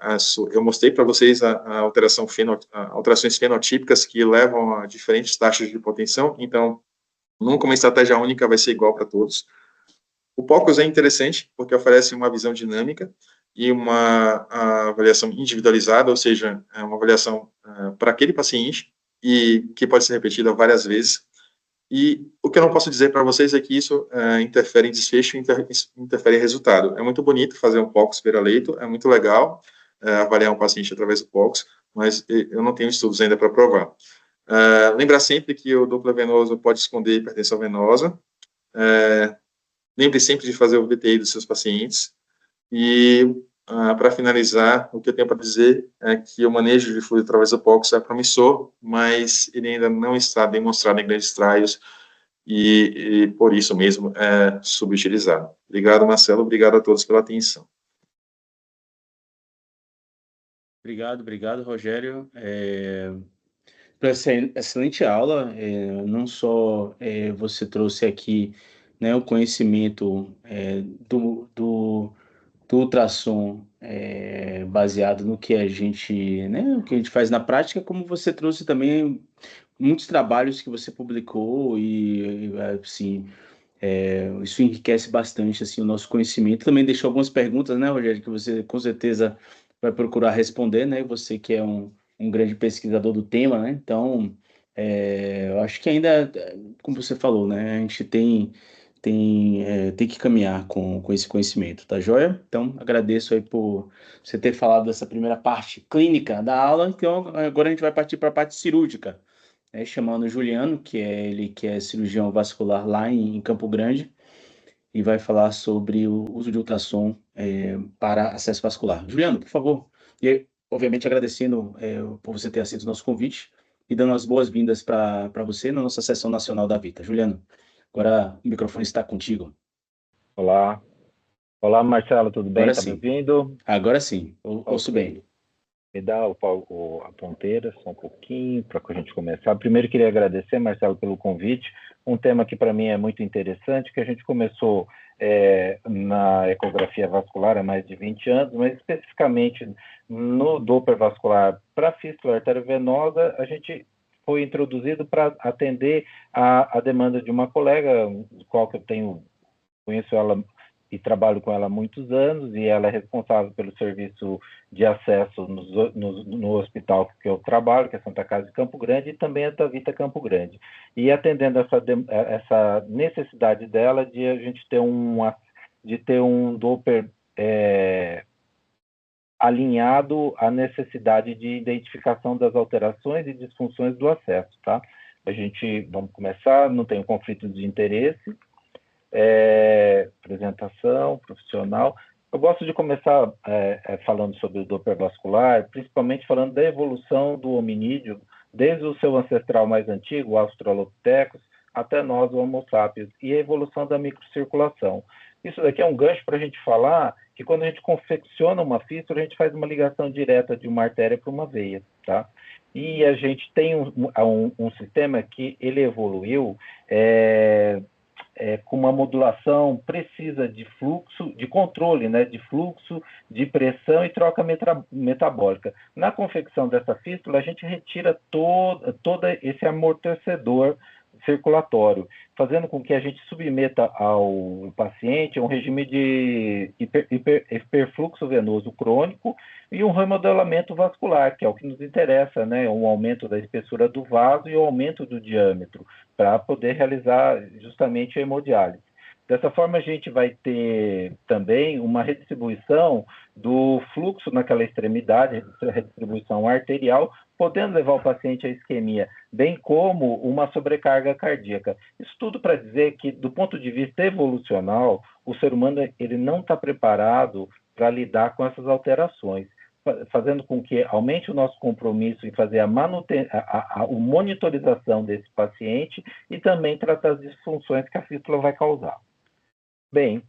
eu mostrei para vocês alterações fenotípicas que levam a diferentes taxas de hipotensão, então nunca uma estratégia única vai ser igual para todos. O POCUS é interessante porque oferece uma visão dinâmica e uma avaliação individualizada, ou seja, uma avaliação para aquele paciente e que pode ser repetida várias vezes. E o que eu não posso dizer para vocês é que isso interfere em desfecho, interfere em resultado. É muito bonito fazer um POCUS beira-leito, é muito legal avaliar um paciente através do POCUS, mas eu não tenho estudos ainda para provar. Lembrar sempre que o Doppler venoso pode esconder hipertensão venosa, lembre sempre de fazer o VTI dos seus pacientes. E, para finalizar, o que eu tenho para dizer é que o manejo de fluido através do POX é promissor, mas ele ainda não está demonstrado em grandes trials e por isso mesmo é subutilizado. Obrigado, Marcelo. Obrigado a todos pela atenção. Obrigado, Rogério. Por essa excelente aula, não só você trouxe aqui, né, o conhecimento do ultrassom baseado no que a gente, né, o que a gente faz na prática, como você trouxe também muitos trabalhos que você publicou e assim, isso enriquece bastante assim o nosso conhecimento. Também deixou algumas perguntas, né, Rogério, que você com certeza vai procurar responder, né? Você que é um grande pesquisador do tema, né? Então, eu acho que ainda, como você falou, né, a gente tem que caminhar com esse conhecimento, tá joia? Então, agradeço aí por você ter falado dessa primeira parte clínica da aula. Então, agora a gente vai partir para a parte cirúrgica, né, chamando o Juliano, que é cirurgião vascular lá em Campo Grande, e vai falar sobre o uso de ultrassom para acesso vascular. Juliano, por favor. E, obviamente, agradecendo por você ter aceito o nosso convite e dando as boas-vindas para você na nossa sessão nacional da Vita. Juliano, agora o microfone está contigo. Olá. Olá, Marcelo, tudo bem? Agora Está me sim. ouvindo? Agora sim, ouço bem. Me dá a ponteira só um pouquinho para a gente começar. Primeiro, queria agradecer, Marcelo, pelo convite. Um tema que para mim é muito interessante, que a gente começou na ecografia vascular há mais de 20 anos, mas especificamente no Doppler vascular para fístula arteriovenosa, a gente foi introduzido para atender a demanda de uma colega, qual que conheço ela e trabalho com ela há muitos anos, e ela é responsável pelo serviço de acesso no hospital que eu trabalho, que é Santa Casa de Campo Grande, e também a da Vita Campo Grande. E atendendo essa necessidade dela de a gente ter um Doppler alinhado à necessidade de identificação das alterações e disfunções do acesso, tá? Vamos começar, não tem conflito de interesse. Apresentação profissional. Eu gosto de começar falando sobre o Doppler vascular, principalmente falando da evolução do hominídeo, desde o seu ancestral mais antigo, o Australopithecus, até nós, o Homo sapiens, e a evolução da microcirculação. Isso daqui é um gancho para a gente falar que quando a gente confecciona uma fístula, a gente faz uma ligação direta de uma artéria para uma veia, tá? E a gente tem um sistema que ele evoluiu com uma modulação precisa de fluxo, de controle, né, de fluxo, de pressão e troca metabólica. Na confecção dessa fístula, a gente retira todo esse amortecedor circulatório, fazendo com que a gente submeta ao paciente a um regime de hiperfluxo venoso crônico e um remodelamento vascular, que é o que nos interessa, né? Um aumento da espessura do vaso e o aumento do diâmetro, para poder realizar justamente a hemodiálise. Dessa forma, a gente vai ter também uma redistribuição do fluxo naquela extremidade, redistribuição arterial, podendo levar o paciente à isquemia, bem como uma sobrecarga cardíaca. Isso tudo para dizer que, do ponto de vista evolucional, o ser humano ele não está preparado para lidar com essas alterações, fazendo com que aumente o nosso compromisso em fazer a monitorização desse paciente e também tratar as disfunções que a fístula vai causar. Bem,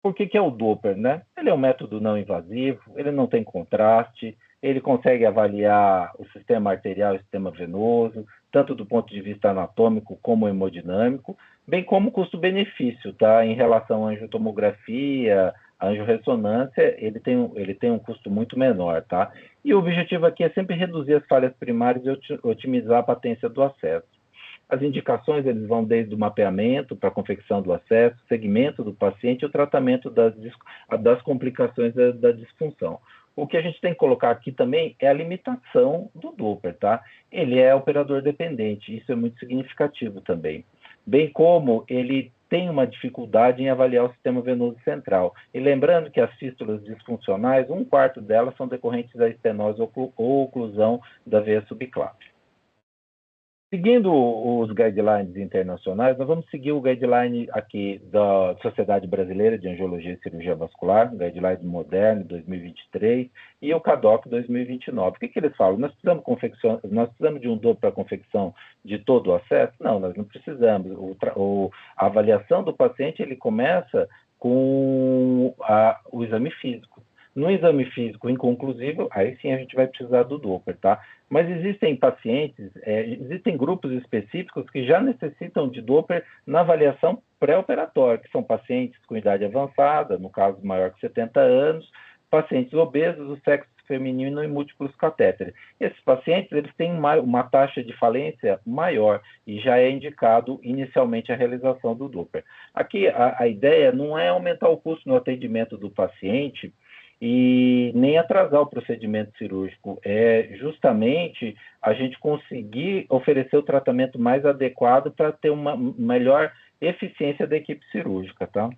por que é o Doppler, né? Ele é um método não invasivo, ele não tem contraste, ele consegue avaliar o sistema arterial e o sistema venoso, tanto do ponto de vista anatômico como hemodinâmico, bem como custo-benefício, tá? Em relação à angiotomografia, a angiorressonância, ele tem um custo muito menor, tá? E o objetivo aqui é sempre reduzir as falhas primárias e otimizar a patência do acesso. As indicações, eles vão desde o mapeamento para a confecção do acesso, segmento do paciente e o tratamento das complicações da disfunção. O que a gente tem que colocar aqui também é a limitação do Doppler, tá? Ele é operador dependente, isso é muito significativo também. Bem como ele tem uma dificuldade em avaliar o sistema venoso central. E lembrando que as fístulas disfuncionais, 1/4 delas são decorrentes da estenose ou oclusão da veia subclávica. Seguindo os guidelines internacionais, nós vamos seguir o guideline aqui da Sociedade Brasileira de Angiologia e Cirurgia Vascular, o guideline moderno 2023 e o CADOC 2029. O que eles falam? Nós precisamos de um dopper para confecção de todo o acesso? Não, nós não precisamos. A avaliação do paciente ele começa com o exame físico. No exame físico inconclusivo, aí sim a gente vai precisar do Doppler, tá? Mas existem pacientes, existem grupos específicos que já necessitam de Doppler na avaliação pré-operatória, que são pacientes com idade avançada, no caso maior que 70 anos, pacientes obesos, do sexo feminino e múltiplos catéteres. Esses pacientes, eles têm uma taxa de falência maior e já é indicado inicialmente a realização do Doppler. Aqui, a ideia não é aumentar o custo no atendimento do paciente, e nem atrasar o procedimento cirúrgico. É justamente a gente conseguir oferecer o tratamento mais adequado para ter uma melhor eficiência da equipe cirúrgica, tá?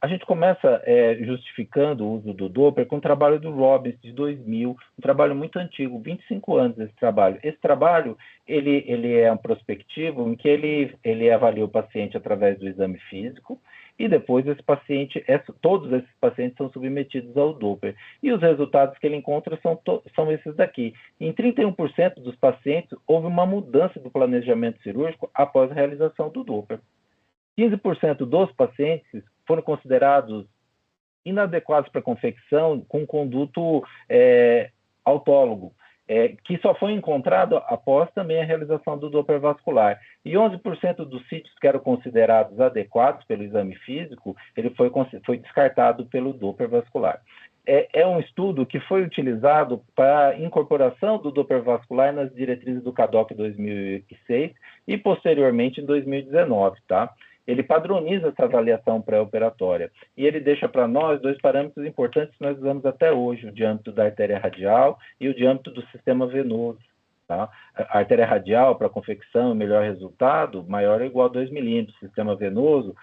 A gente começa justificando o uso do Doppler com o trabalho do Robbins, de 2000, um trabalho muito antigo, 25 anos esse trabalho. Esse trabalho, ele é um prospectivo em que ele avalia o paciente através do exame físico, e depois todos esses pacientes são submetidos ao Doppler. E os resultados que ele encontra são esses daqui. Em 31% dos pacientes, houve uma mudança do planejamento cirúrgico após a realização do Doppler. 15% dos pacientes foram considerados inadequados para confecção com conduto autólogo, que só foi encontrado após também a realização do Doppler vascular. E 11% dos sítios que eram considerados adequados pelo exame físico, ele foi descartado pelo Doppler vascular. É um estudo que foi utilizado para incorporação do Doppler vascular nas diretrizes do CADOC 2006 e posteriormente em 2019, tá? Ele padroniza essa avaliação pré-operatória e ele deixa para nós dois parâmetros importantes que nós usamos até hoje, o diâmetro da artéria radial e o diâmetro do sistema venoso. Tá? A artéria radial, para confecção e melhor resultado, maior ou igual a 2 milímetros. Sistema venoso,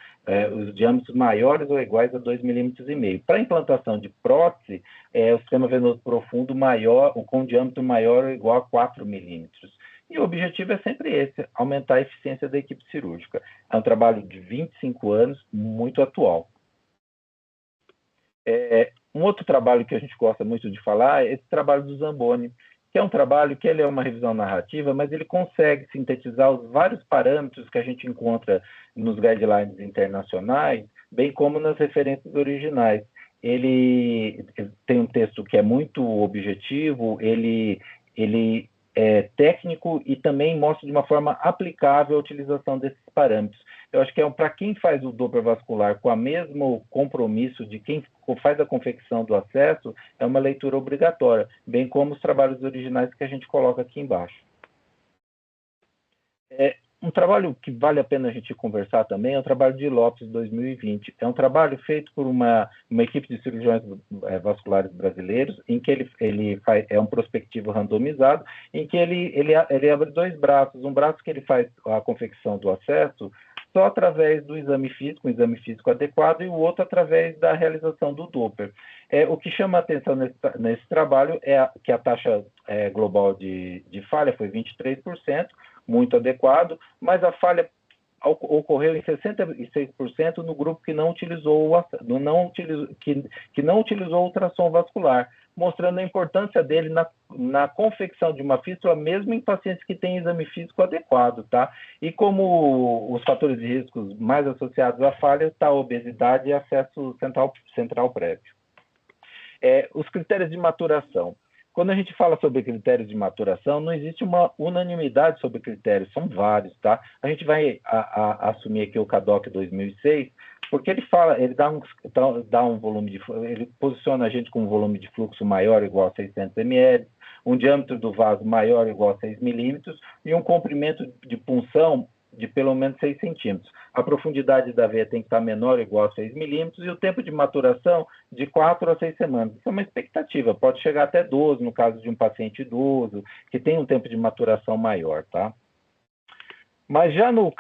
os diâmetros maiores ou iguais a 2,5 milímetros. Para implantação de prótese, o sistema venoso profundo maior, com diâmetro maior ou igual a 4 milímetros. E o objetivo é sempre esse, aumentar a eficiência da equipe cirúrgica. É um trabalho de 25 anos, muito atual. Um outro trabalho que a gente gosta muito de falar é esse trabalho do Zamboni, que é um trabalho que ele é uma revisão narrativa, mas ele consegue sintetizar os vários parâmetros que a gente encontra nos guidelines internacionais, bem como nas referências originais. Ele tem um texto que é muito objetivo, ele é técnico e também mostra de uma forma aplicável a utilização desses parâmetros. Eu acho que para quem faz o Doppler vascular com o mesmo compromisso de quem faz a confecção do acesso, é uma leitura obrigatória, bem como os trabalhos originais que a gente coloca aqui embaixo. Um trabalho que vale a pena a gente conversar também é o trabalho de Lopes, 2020. É um trabalho feito por uma equipe de cirurgiões vasculares brasileiros, em que ele é um prospectivo randomizado, em que ele abre dois braços. Um braço que ele faz a confecção do acesso só através do exame físico, um exame físico adequado, e o outro através da realização do Doppler. O que chama a atenção nesse trabalho é que a taxa global de falha foi 23%, muito adequado, mas a falha ocorreu em 66% no grupo que não utilizou o ultrassom vascular, mostrando a importância dele na confecção de uma fístula, mesmo em pacientes que têm exame físico adequado, tá? E como os fatores de riscos mais associados à falha está a obesidade e acesso central prévio. Os critérios de maturação. Quando a gente fala sobre critérios de maturação, não existe uma unanimidade sobre critérios, são vários, tá? A gente vai assumir aqui o CADOC 2006, porque ele dá um volume ele posiciona a gente com um volume de fluxo maior ou igual a 600 ml, um diâmetro do vaso maior ou igual a 6 milímetros e um comprimento de punção de pelo menos 6 centímetros. A profundidade da veia tem que estar menor ou igual a 6 milímetros e o tempo de maturação de 4 a 6 semanas. Isso é uma expectativa, pode chegar até 12 no caso de um paciente idoso, que tem um tempo de maturação maior, tá? Mas já no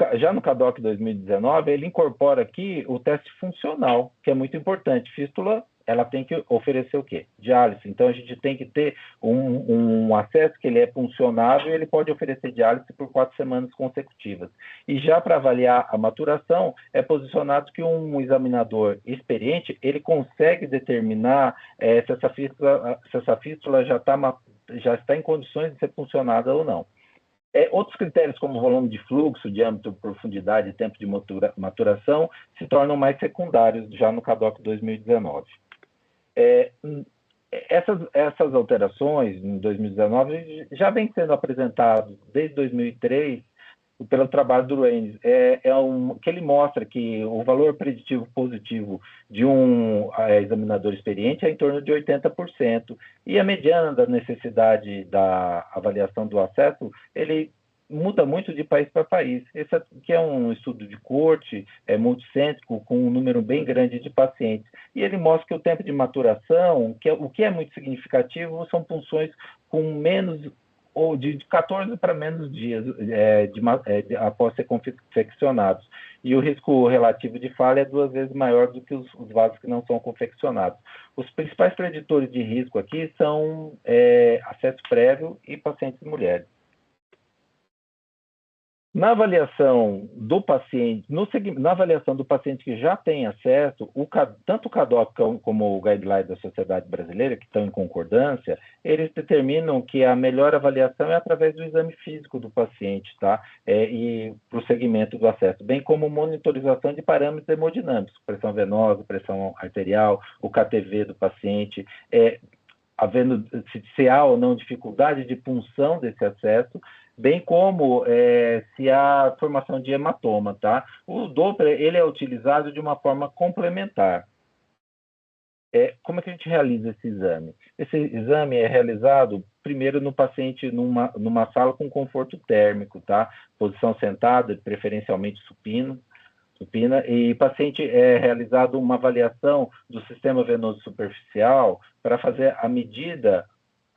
CADOC 2019, ele incorpora aqui o teste funcional, que é muito importante, fístula ela tem que oferecer o quê? Diálise. Então, a gente tem que ter um acesso que ele é funcionável e ele pode oferecer diálise por 4 semanas consecutivas. E já para avaliar a maturação, é posicionado que um examinador experiente, ele consegue determinar se essa fístula já está em condições de ser funcionada ou não. Outros critérios, como volume de fluxo, diâmetro, profundidade e tempo de maturação, se tornam mais secundários já no CADOC 2019. Essas alterações, em 2019, já vêm sendo apresentadas desde 2003 pelo trabalho do Raines, que ele mostra que o valor preditivo positivo de um examinador experiente é em torno de 80%, e a mediana da necessidade da avaliação do acesso, ele muda muito de país para país. Esse aqui é um estudo de corte, multicêntrico, com um número bem grande de pacientes, e ele mostra que o tempo de maturação, o que é muito significativo, são punções com menos ou de 14 para menos dias após ser confeccionados. E o risco relativo de falha é 2 vezes maior do que os vasos que não são confeccionados. Os principais preditores de risco aqui são acesso prévio e pacientes mulheres. Na avaliação do paciente, na avaliação do paciente que já tem acesso, tanto o CADOC como o Guideline da Sociedade Brasileira, que estão em concordância, eles determinam que a melhor avaliação é através do exame físico do paciente, tá? E para o segmento do acesso, bem como monitorização de parâmetros hemodinâmicos, pressão venosa, pressão arterial, o KTV do paciente, havendo se há ou não dificuldade de punção desse acesso, bem como se há formação de hematoma, tá? O Doppler, ele é utilizado de uma forma complementar. Como é que a gente realiza esse exame? Esse exame é realizado primeiro no paciente numa sala com conforto térmico, tá? Posição sentada, preferencialmente supina, e paciente é realizado uma avaliação do sistema venoso superficial para fazer a medida,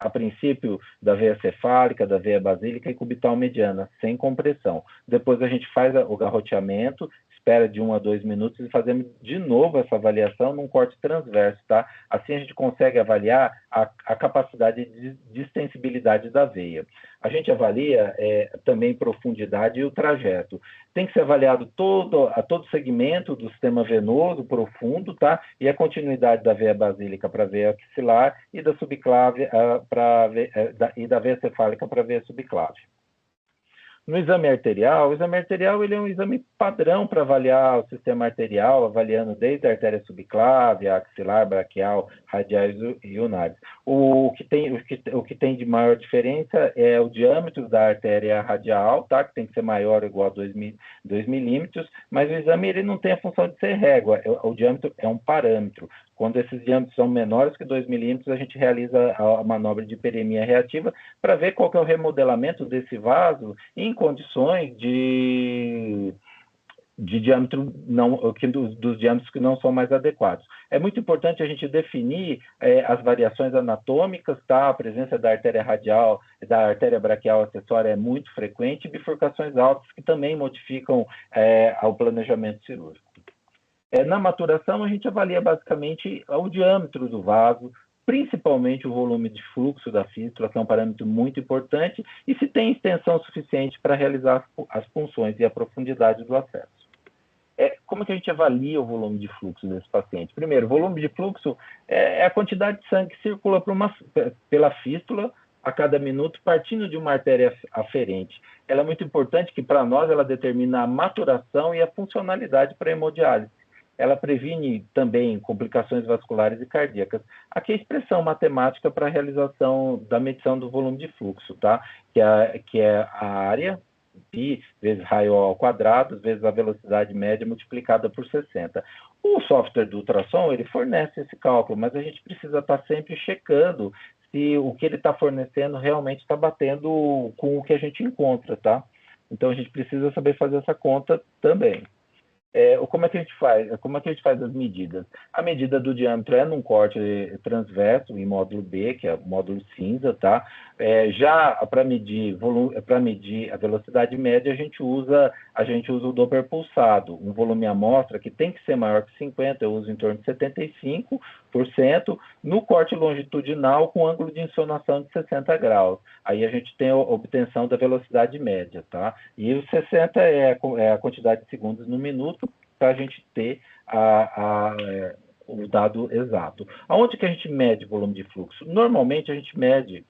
a princípio, da veia cefálica, da veia basílica e cubital mediana, sem compressão. Depois a gente faz o garroteamento, espera de 1 a 2 minutos e fazemos de novo essa avaliação num corte transverso, tá? Assim a gente consegue avaliar a capacidade de distensibilidade da veia. A gente avalia também profundidade e o trajeto. Tem que ser avaliado todo segmento do sistema venoso profundo, tá? E a continuidade da veia basílica para a veia axilar e da subclave e da veia cefálica para a veia subclave. No exame arterial, o exame arterial ele é um exame padrão para avaliar o sistema arterial, avaliando desde a artéria subclave, a axilar, braquial, radiais e unares. O que tem de maior diferença é o diâmetro da artéria radial, tá? Que tem que ser maior ou igual a 2 milímetros, mas o exame ele não tem a função de ser régua, o diâmetro é um parâmetro. Quando esses diâmetros são menores que 2 milímetros, a gente realiza a manobra de hiperemia reativa para ver qual que é o remodelamento desse vaso em condições de diâmetro dos diâmetros que não são mais adequados. É muito importante a gente definir as variações anatômicas, tá? A presença da artéria radial, da artéria braquial acessória é muito frequente, e bifurcações altas que também modificam o planejamento cirúrgico. Na maturação, a gente avalia basicamente o diâmetro do vaso, principalmente o volume de fluxo da fístula, que é um parâmetro muito importante, e se tem extensão suficiente para realizar as punções e a profundidade do acesso. Como é que a gente avalia o volume de fluxo desse paciente? Primeiro, o volume de fluxo é a quantidade de sangue que circula pela fístula a cada minuto, partindo de uma artéria aferente. Ela é muito importante que, para nós, ela determina a maturação e a funcionalidade para a hemodiálise. Ela previne também complicações vasculares e cardíacas. Aqui é a expressão matemática para a realização da medição do volume de fluxo, tá? Que é a área, π vezes raio ao quadrado, vezes a velocidade média multiplicada por 60. O software do ultrassom, ele fornece esse cálculo, mas a gente precisa estar sempre checando se o que ele está fornecendo realmente está batendo com o que a gente encontra, tá? Então, a gente precisa saber fazer essa conta também. Como é que a gente faz? Como é que a gente faz as medidas? A medida do diâmetro é num corte transverso em módulo B, que é o módulo cinza, tá? Já para medir a velocidade média, a gente usa o Doppler pulsado, um volume amostra que tem que ser maior que 50, eu uso em torno de 75%, no corte longitudinal com ângulo de insolação de 60 graus. Aí a gente tem a obtenção da velocidade média, tá? E o 60 é a quantidade de segundos no minuto para a gente ter o dado exato. Aonde que a gente mede volume de fluxo? Normalmente a gente mede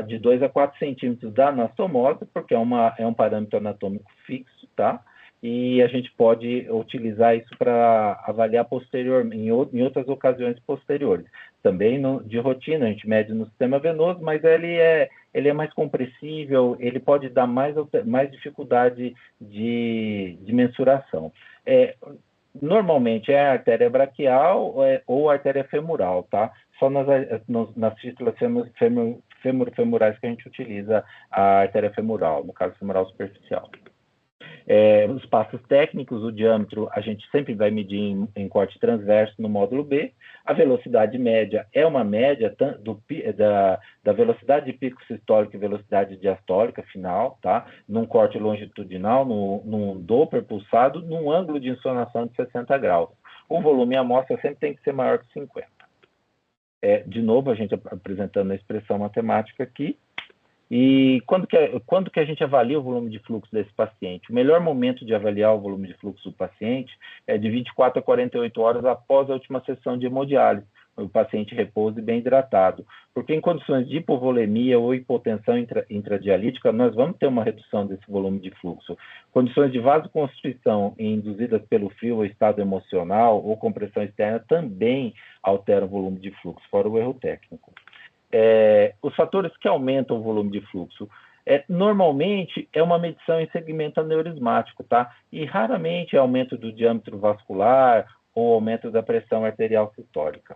de 2 a 4 centímetros da anastomose, porque é um parâmetro anatômico fixo, tá? E a gente pode utilizar isso para avaliar posteriormente, em outras ocasiões posteriores. Também de rotina, a gente mede no sistema venoso, mas ele é mais compressível, ele pode dar mais dificuldade de mensuração. Normalmente é a artéria braquial ou a artéria femoral, tá? Só nas fístulas femorais que a gente utiliza a artéria femoral, no caso femoral superficial. Os passos técnicos, o diâmetro a gente sempre vai medir em corte transverso no módulo B. A velocidade média é uma média da velocidade de pico sistólico e velocidade diastólica final, tá? Num corte longitudinal, num Doppler pulsado, num ângulo de insolação de 60 graus. O volume amostra sempre tem que ser maior que 50. De novo, a gente apresentando a expressão matemática aqui. E quando que a gente avalia o volume de fluxo desse paciente? O melhor momento de avaliar o volume de fluxo do paciente é de 24 a 48 horas após a última sessão de hemodiálise, o paciente repouso e bem hidratado. Porque em condições de hipovolemia ou hipotensão intradialítica, nós vamos ter uma redução desse volume de fluxo. Condições de vasoconstrição induzidas pelo frio ou estado emocional ou compressão externa também alteram o volume de fluxo, fora o erro técnico. Os fatores que aumentam o volume de fluxo. Normalmente é uma medição em segmento aneurismático, tá? E raramente é aumento do diâmetro vascular ou aumento da pressão arterial sistólica.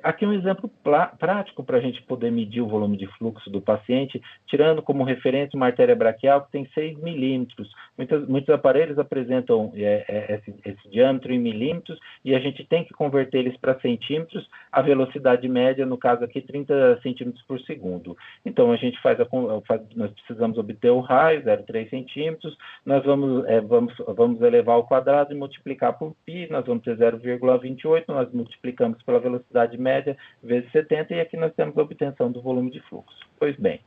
Aqui um exemplo prático para a gente poder medir o volume de fluxo do paciente, tirando como referência uma artéria braquial que tem 6 milímetros. Muitos aparelhos apresentam esse diâmetro em milímetros e a gente tem que converter eles para centímetros, a velocidade média, no caso aqui, 30 centímetros por segundo. Então, a gente nós precisamos obter o raio, 0,3 centímetros, nós vamos elevar ao quadrado e multiplicar por π, nós vamos ter 0,28, nós multiplicamos pela velocidade média vezes 70, e aqui nós temos a obtenção do volume de fluxo. Pois bem,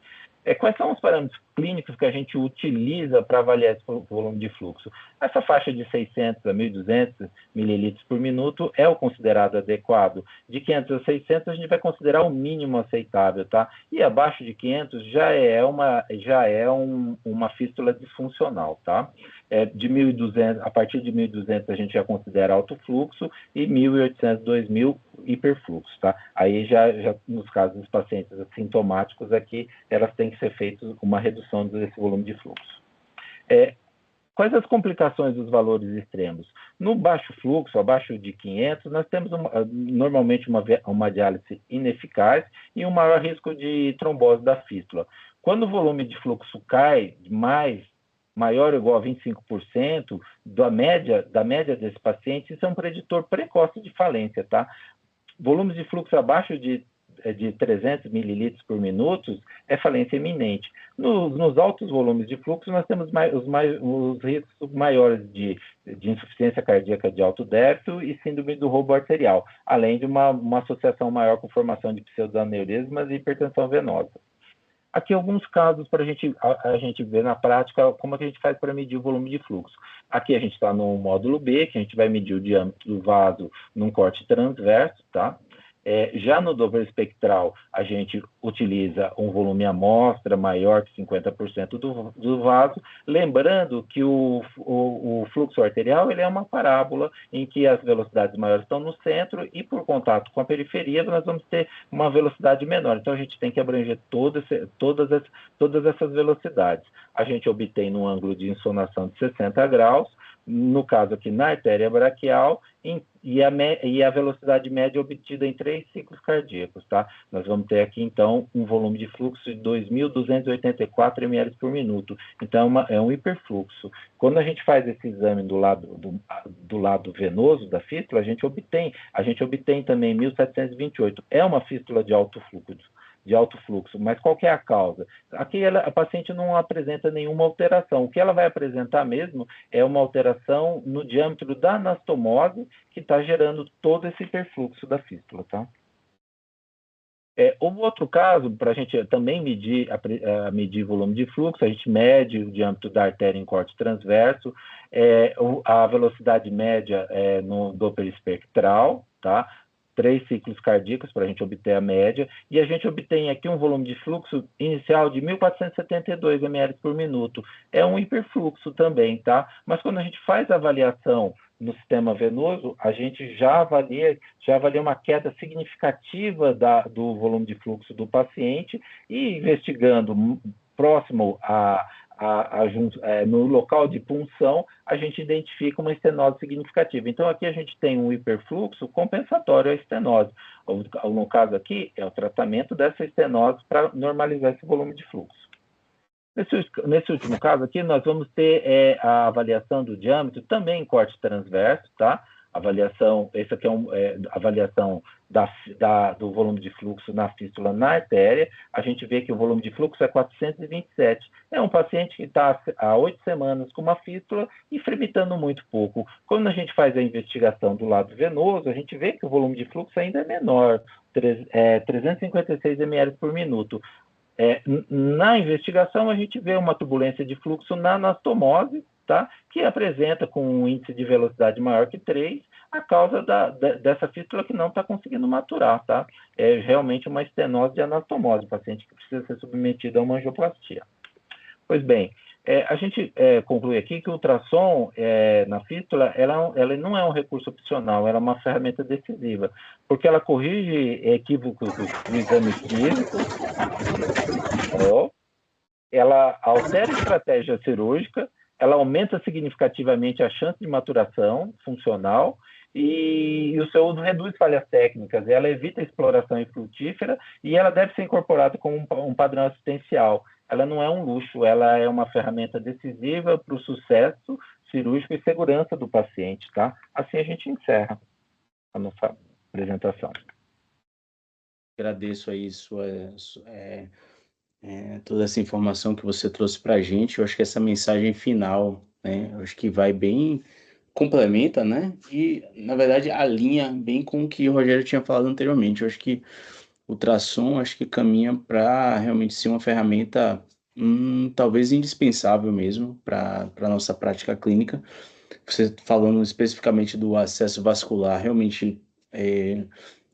quais são os parâmetros clínicos que a gente utiliza para avaliar esse volume de fluxo? Essa faixa de 600 a 1.200 mililitros por minuto é o considerado adequado. De 500 a 600 a gente vai considerar o mínimo aceitável, tá? E abaixo de 500 já é uma fístula disfuncional, tá? De 1.200, a partir de 1.200 a gente já considera alto fluxo e 1.800, 2.000 hiperfluxo, tá? Aí já nos casos dos pacientes assintomáticos aqui, elas têm que ser feitas uma redução desse volume de fluxo. Quais as complicações dos valores extremos? No baixo fluxo, abaixo de 500, nós temos normalmente uma diálise ineficaz e um maior risco de trombose da fístula. Quando o volume de fluxo cai maior ou igual a 25% da média desse paciente, isso é um preditor precoce de falência, tá? Volumes de fluxo abaixo de 300 mililitros por minuto é falência iminente. Nos altos volumes de fluxo, nós temos os riscos maiores de insuficiência cardíaca de alto débito e síndrome do roubo arterial, além de uma associação maior com formação de pseudoaneurismas e hipertensão venosa. Aqui alguns casos para a gente ver na prática como é que a gente faz para medir o volume de fluxo. Aqui a gente está no módulo B, que a gente vai medir o diâmetro do vaso num corte transverso, tá? Já no Doppler espectral, a gente utiliza um volume amostra maior que 50% do vaso, lembrando que o fluxo arterial ele é uma parábola em que as velocidades maiores estão no centro e, por contato com a periferia, nós vamos ter uma velocidade menor. Então, a gente tem que abranger todas essas velocidades. A gente obtém num ângulo de insonação de 60 graus, no caso aqui na artéria braquial, e a velocidade média obtida em 3 ciclos cardíacos, tá? Nós vamos ter aqui, então, um volume de fluxo de 2.284 ml por minuto. Então, é um hiperfluxo. Quando a gente faz esse exame do lado venoso da fístula, a gente obtém também 1.728. É uma fístula de alto fluxo, mas qual que é a causa? Aqui a paciente não apresenta nenhuma alteração. O que ela vai apresentar mesmo é uma alteração no diâmetro da anastomose que está gerando todo esse hiperfluxo da fístula, tá? Um outro caso, para a gente também medir volume de fluxo, a gente mede o diâmetro da artéria em corte transverso, a velocidade média no Doppler espectral, tá? 3 ciclos cardíacos para a gente obter a média, e a gente obtém aqui um volume de fluxo inicial de 1.472 ml por minuto. É um hiperfluxo também, tá? Mas quando a gente faz a avaliação no sistema venoso, a gente já avalia uma queda significativa do volume de fluxo do paciente, e investigando próximo no local de punção, a gente identifica uma estenose significativa. Então, aqui a gente tem um hiperfluxo compensatório à estenose. No caso aqui, é o tratamento dessa estenose para normalizar esse volume de fluxo. Nesse último caso aqui, nós vamos ter a avaliação do diâmetro também em corte transverso, tá? Essa aqui é a avaliação do volume de fluxo na fístula na artéria. A gente vê que o volume de fluxo é 427. É um paciente que está há 8 semanas com uma fístula e fremitando muito pouco. Quando a gente faz a investigação do lado venoso, a gente vê que o volume de fluxo ainda é menor, 356 ml por minuto. Na investigação, a gente vê uma turbulência de fluxo na anastomose, tá? Que apresenta com um índice de velocidade maior que 3, a causa dessa fístula que não está conseguindo maturar, tá? É realmente uma estenose de anastomose, paciente que precisa ser submetido a uma angioplastia. Pois bem, a gente conclui aqui que o ultrassom na fístula, ela não é um recurso opcional, ela é uma ferramenta decisiva, porque ela corrige equívocos do exame físico, ela altera a estratégia cirúrgica, ela aumenta significativamente a chance de maturação funcional e o seu uso reduz falhas técnicas, ela evita a exploração infrutífera e ela deve ser incorporada como um padrão assistencial. Ela não é um luxo, ela é uma ferramenta decisiva para o sucesso cirúrgico e segurança do paciente, tá? Assim a gente encerra a nossa apresentação. Agradeço aí toda essa informação que você trouxe para a gente. Eu acho que essa mensagem final, né, eu acho que vai bem, complementa, né, e na verdade alinha bem com o que o Rogério tinha falado anteriormente. Eu acho que o ultrassom, acho que caminha para realmente ser uma ferramenta talvez indispensável mesmo para a nossa prática clínica. Você falando especificamente do acesso vascular, realmente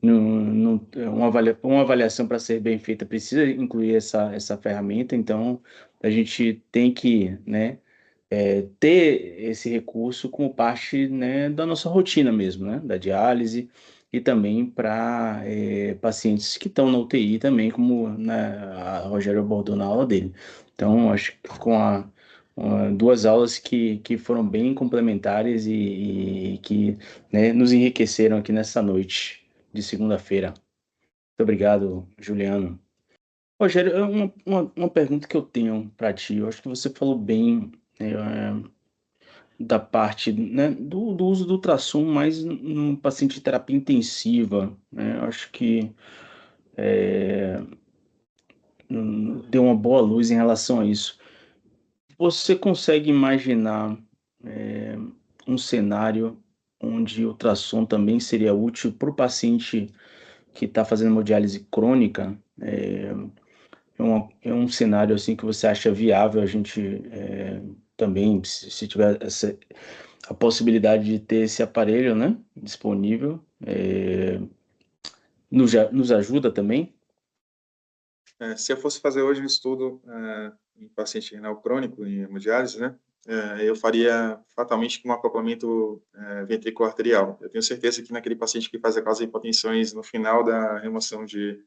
uma avaliação para ser bem feita precisa incluir essa ferramenta, então a gente tem que, né, ter esse recurso como parte, né, da nossa rotina mesmo, né, da diálise, e também para pacientes que estão na UTI também, como, né, a Rogério abordou na aula dele. Então, acho que com duas aulas que foram bem complementares e que, né, nos enriqueceram aqui nessa noite de segunda-feira. Muito obrigado, Juliano. Rogério, uma pergunta que eu tenho para ti. Eu acho que você falou bem da parte, né, do uso do ultrassom mais no paciente de terapia intensiva, né? Eu acho que deu uma boa luz em relação a isso. Você consegue imaginar um cenário onde o ultrassom também seria útil para o paciente que está fazendo hemodiálise crônica? É um cenário assim que você acha viável a gente também, se tiver a possibilidade de ter esse aparelho, né, disponível, nos ajuda também? Se eu fosse fazer hoje um estudo em paciente renal crônico, em hemodiálise, né, eu faria fatalmente com um acoplamento ventrículo arterial. Eu tenho certeza que naquele paciente que faz aquelas hipotensões no final da remoção de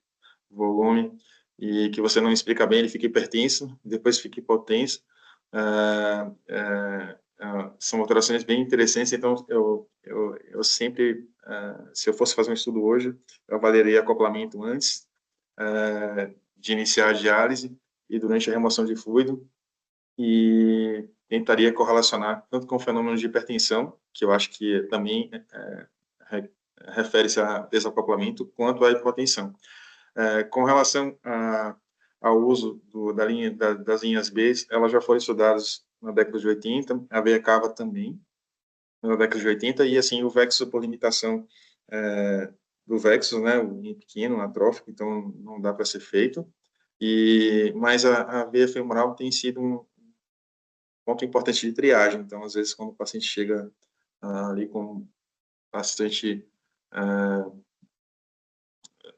volume e que você não explica bem, ele fica hipertenso, depois fica hipotenso, são alterações bem interessantes, então eu sempre, se eu fosse fazer um estudo hoje, eu avaliaria acoplamento antes de iniciar a diálise e durante a remoção de fluido, e tentaria correlacionar tanto com o fenômeno de hipertensão, que eu acho que também refere-se a desacoplamento, quanto à hipotensão. Com relação ao uso das linhas B, elas já foram estudadas na década de 80, a veia cava também, na década de 80, e assim, o Vexo por limitação do Vexo, né, em pequeno, atrófico, então não dá para ser feito, mas a veia femoral tem sido um ponto importante de triagem, então às vezes quando o paciente chega ali com bastante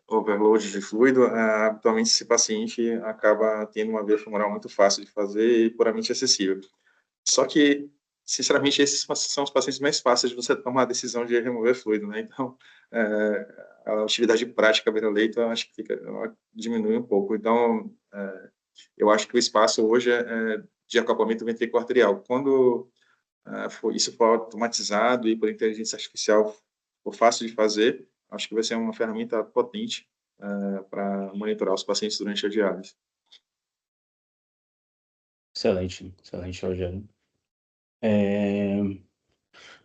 overload de fluido, habitualmente esse paciente acaba tendo uma veia femoral muito fácil de fazer e puramente acessível. Só que, sinceramente, esses são os pacientes mais fáceis de você tomar a decisão de remover fluido, né? Então, a utilidade prática beira-leito, eu acho que diminui um pouco. Então, eu acho que o espaço hoje é de acoplamento ventricular arterial. Quando isso for automatizado e por inteligência artificial for fácil de fazer, acho que vai ser uma ferramenta potente para monitorar os pacientes durante a diálise. Excelente, Rogério.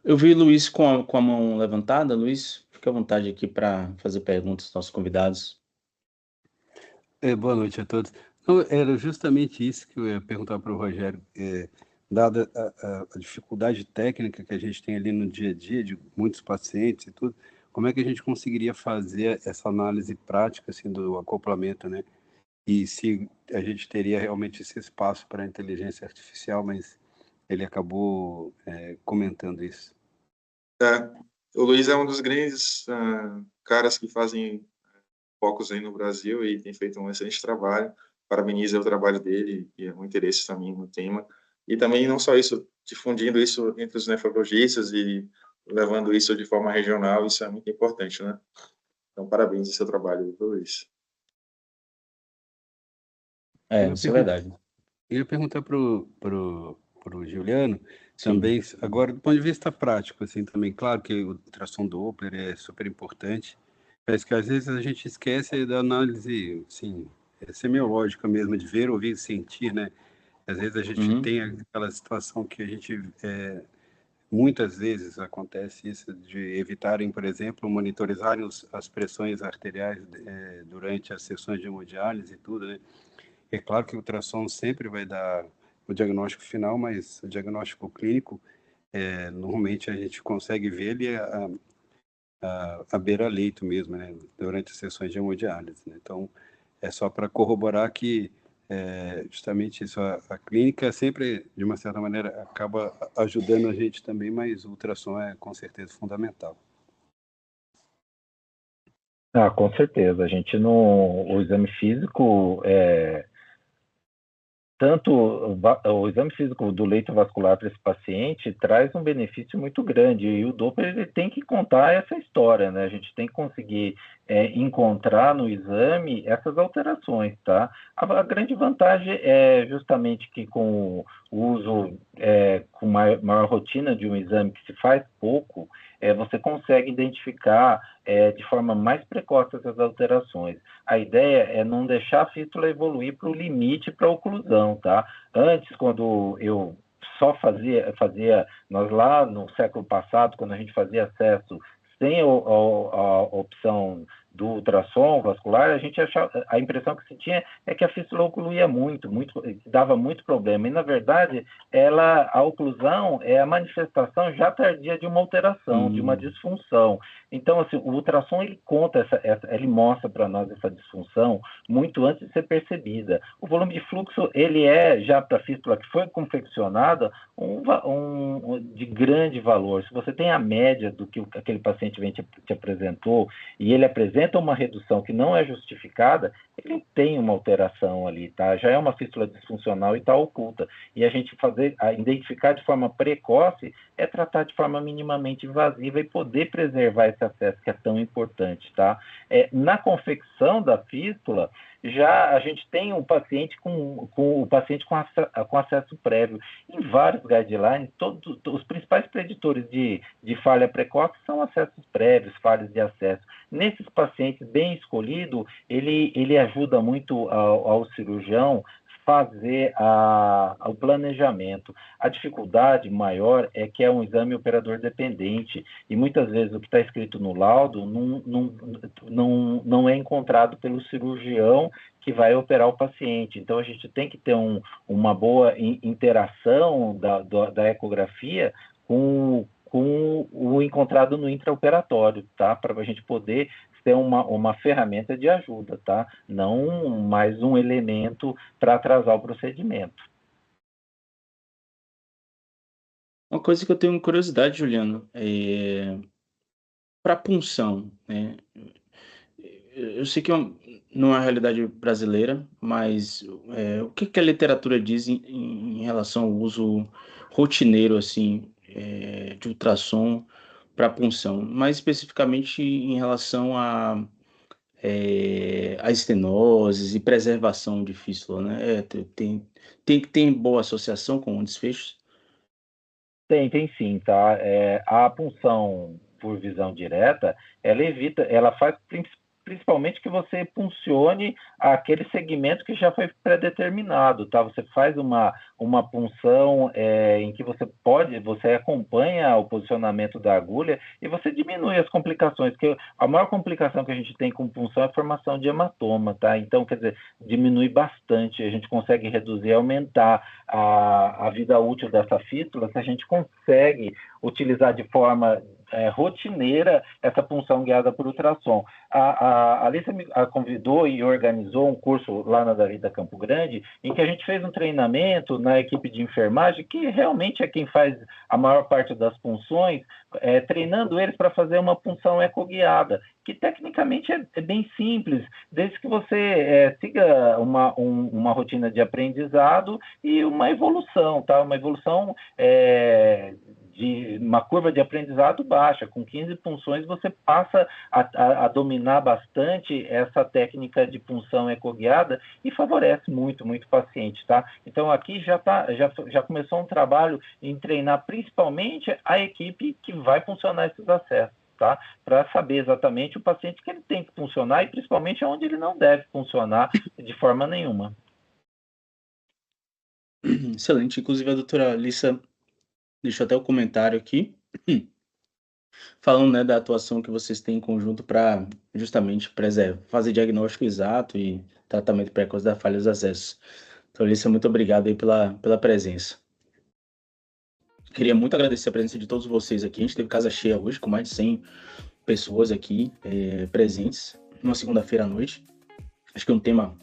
Eu vi Luiz com a mão levantada. Luiz, fica à vontade aqui para fazer perguntas aos nossos convidados. Boa noite a todos. Não, era justamente isso que eu ia perguntar para o Rogério. Dada a dificuldade técnica que a gente tem ali no dia a dia de muitos pacientes e tudo, como é que a gente conseguiria fazer essa análise prática assim, do acoplamento, né? E se a gente teria realmente esse espaço para a inteligência artificial, mas ele acabou comentando isso. O Luiz é um dos grandes caras que fazem focos aí no Brasil e tem feito um excelente trabalho. Parabenizo o trabalho dele e o interesse também no tema. E também não só isso, difundindo isso entre os nefrologistas e levando isso de forma regional, isso é muito importante, né? Então, parabéns ao seu trabalho, Luiz. Isso é verdade. Eu ia perguntar para o Juliano, também, agora, do ponto de vista prático, assim, também, claro que o ultrassom Doppler é super importante, mas que às vezes a gente esquece da análise, assim, semiológica mesmo, de ver, ouvir, sentir, né? Às vezes a gente tem aquela situação que a gente, muitas vezes acontece isso, de evitarem, por exemplo, monitorizarem as pressões arteriais durante as sessões de hemodiálise e tudo, né? É claro que o ultrassom sempre vai dar o diagnóstico final, mas o diagnóstico clínico, normalmente a gente consegue ver ele a beira-leito mesmo, né? Durante as sessões de hemodiálise, né? Então, é só para corroborar que justamente isso, a clínica sempre, de uma certa maneira, acaba ajudando a gente também, mas o ultrassom é com certeza fundamental. Com certeza. A gente o exame físico tanto o exame físico do leito vascular para esse paciente traz um benefício muito grande, e o Doppler ele tem que contar essa história, né? A gente tem que conseguir encontrar no exame essas alterações, tá? A grande vantagem é justamente que com o uso com maior rotina de um exame que se faz pouco, você consegue identificar de forma mais precoce essas alterações. A ideia é não deixar a fístula evoluir para o limite para a oclusão, tá? Antes, quando eu só fazia, nós lá no século passado, quando a gente fazia acesso sem a opção do ultrassom vascular, a impressão que se tinha é que a fístula ocluía muito, dava muito problema. E, na verdade, a oclusão é a manifestação já tardia de uma alteração, de uma disfunção. Então, assim, o ultrassom, ele conta, ele mostra para nós essa disfunção muito antes de ser percebida. O volume de fluxo, ele já para a fístula que foi confeccionada, de grande valor. Se você tem a média do que aquele paciente te apresentou, e ele apresenta apresenta uma redução que não é justificada, ele tem uma alteração ali, tá? Já é uma fístula disfuncional e está oculta. E a gente identificar de forma precoce é tratar de forma minimamente invasiva e poder preservar esse acesso que é tão importante, tá? Na confecção da fístula, já a gente tem um paciente com acesso prévio. Em vários guidelines, todos os principais preditores de falha precoce são acessos prévios, falhas de acesso. Nesses pacientes bem escolhido, ele ajuda muito ao cirurgião fazer o planejamento. A dificuldade maior é que é um exame operador dependente e muitas vezes o que está escrito no laudo não é encontrado pelo cirurgião que vai operar o paciente. Então, a gente tem que ter uma boa interação da ecografia com o encontrado no intraoperatório, tá? Para a gente poder ser uma ferramenta de ajuda, tá? Não mais um elemento para atrasar o procedimento. Uma coisa que eu tenho curiosidade, Juliano, para punção, né? Eu sei que não é uma realidade brasileira, mas o que a literatura diz em relação ao uso rotineiro, assim, de ultrassom para punção, mais especificamente em relação a estenoses e preservação de fístula, né? Tem boa associação com desfechos? Tem sim, tá? A punção por visão direta, ela faz principalmente que você puncione aquele segmento que já foi pré-determinado, tá? Você faz uma punção em que você acompanha o posicionamento da agulha e você diminui as complicações, porque a maior complicação que a gente tem com punção é a formação de hematoma, tá? Então, quer dizer, diminui bastante, a gente consegue reduzir, aumentar a vida útil dessa fístula se a gente consegue utilizar de forma rotineira essa punção guiada por ultrassom. A Alissa me convidou e organizou um curso lá na Dalida Campo Grande, em que a gente fez um treinamento na equipe de enfermagem, que realmente é quem faz a maior parte das punções, treinando eles para fazer uma punção ecoguiada, que tecnicamente é bem simples, desde que você siga uma rotina de aprendizado e uma evolução, tá? Uma evolução de uma curva de aprendizado baixa. Com 15 punções você passa a dominar bastante essa técnica de punção ecoguiada e favorece muito o paciente, tá? Então aqui já começou um trabalho em treinar principalmente a equipe que vai funcionar esses acessos, tá? Para saber exatamente o paciente que ele tem que funcionar e principalmente onde ele não deve funcionar de forma nenhuma. Excelente. Inclusive a doutora Alissa deixou até o comentário aqui, falando, né, da atuação que vocês têm em conjunto para justamente fazer diagnóstico exato e tratamento precoce da falha dos acessos. Então, Alissa, muito obrigado aí pela presença. Queria muito agradecer a presença de todos vocês aqui. A gente teve casa cheia hoje, com mais de 100 pessoas aqui presentes, numa segunda-feira à noite. Acho que é um tema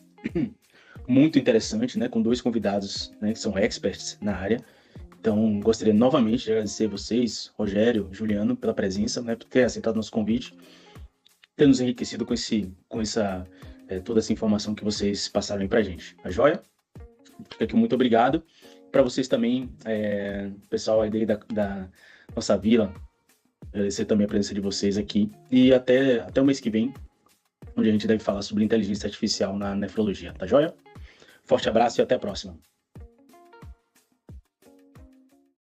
muito interessante, né, com 2 convidados, né, que são experts na área. Então, gostaria novamente de agradecer vocês, Rogério, Juliano, pela presença, né, por ter aceitado nosso convite, ter nos enriquecido com toda essa informação que vocês passaram aí pra gente. A joia? Fica aqui muito obrigado. Para vocês também, pessoal aí da nossa vila, agradecer também a presença de vocês aqui. E até o mês que vem, onde a gente deve falar sobre inteligência artificial na nefrologia. Tá joia? Forte abraço e até a próxima.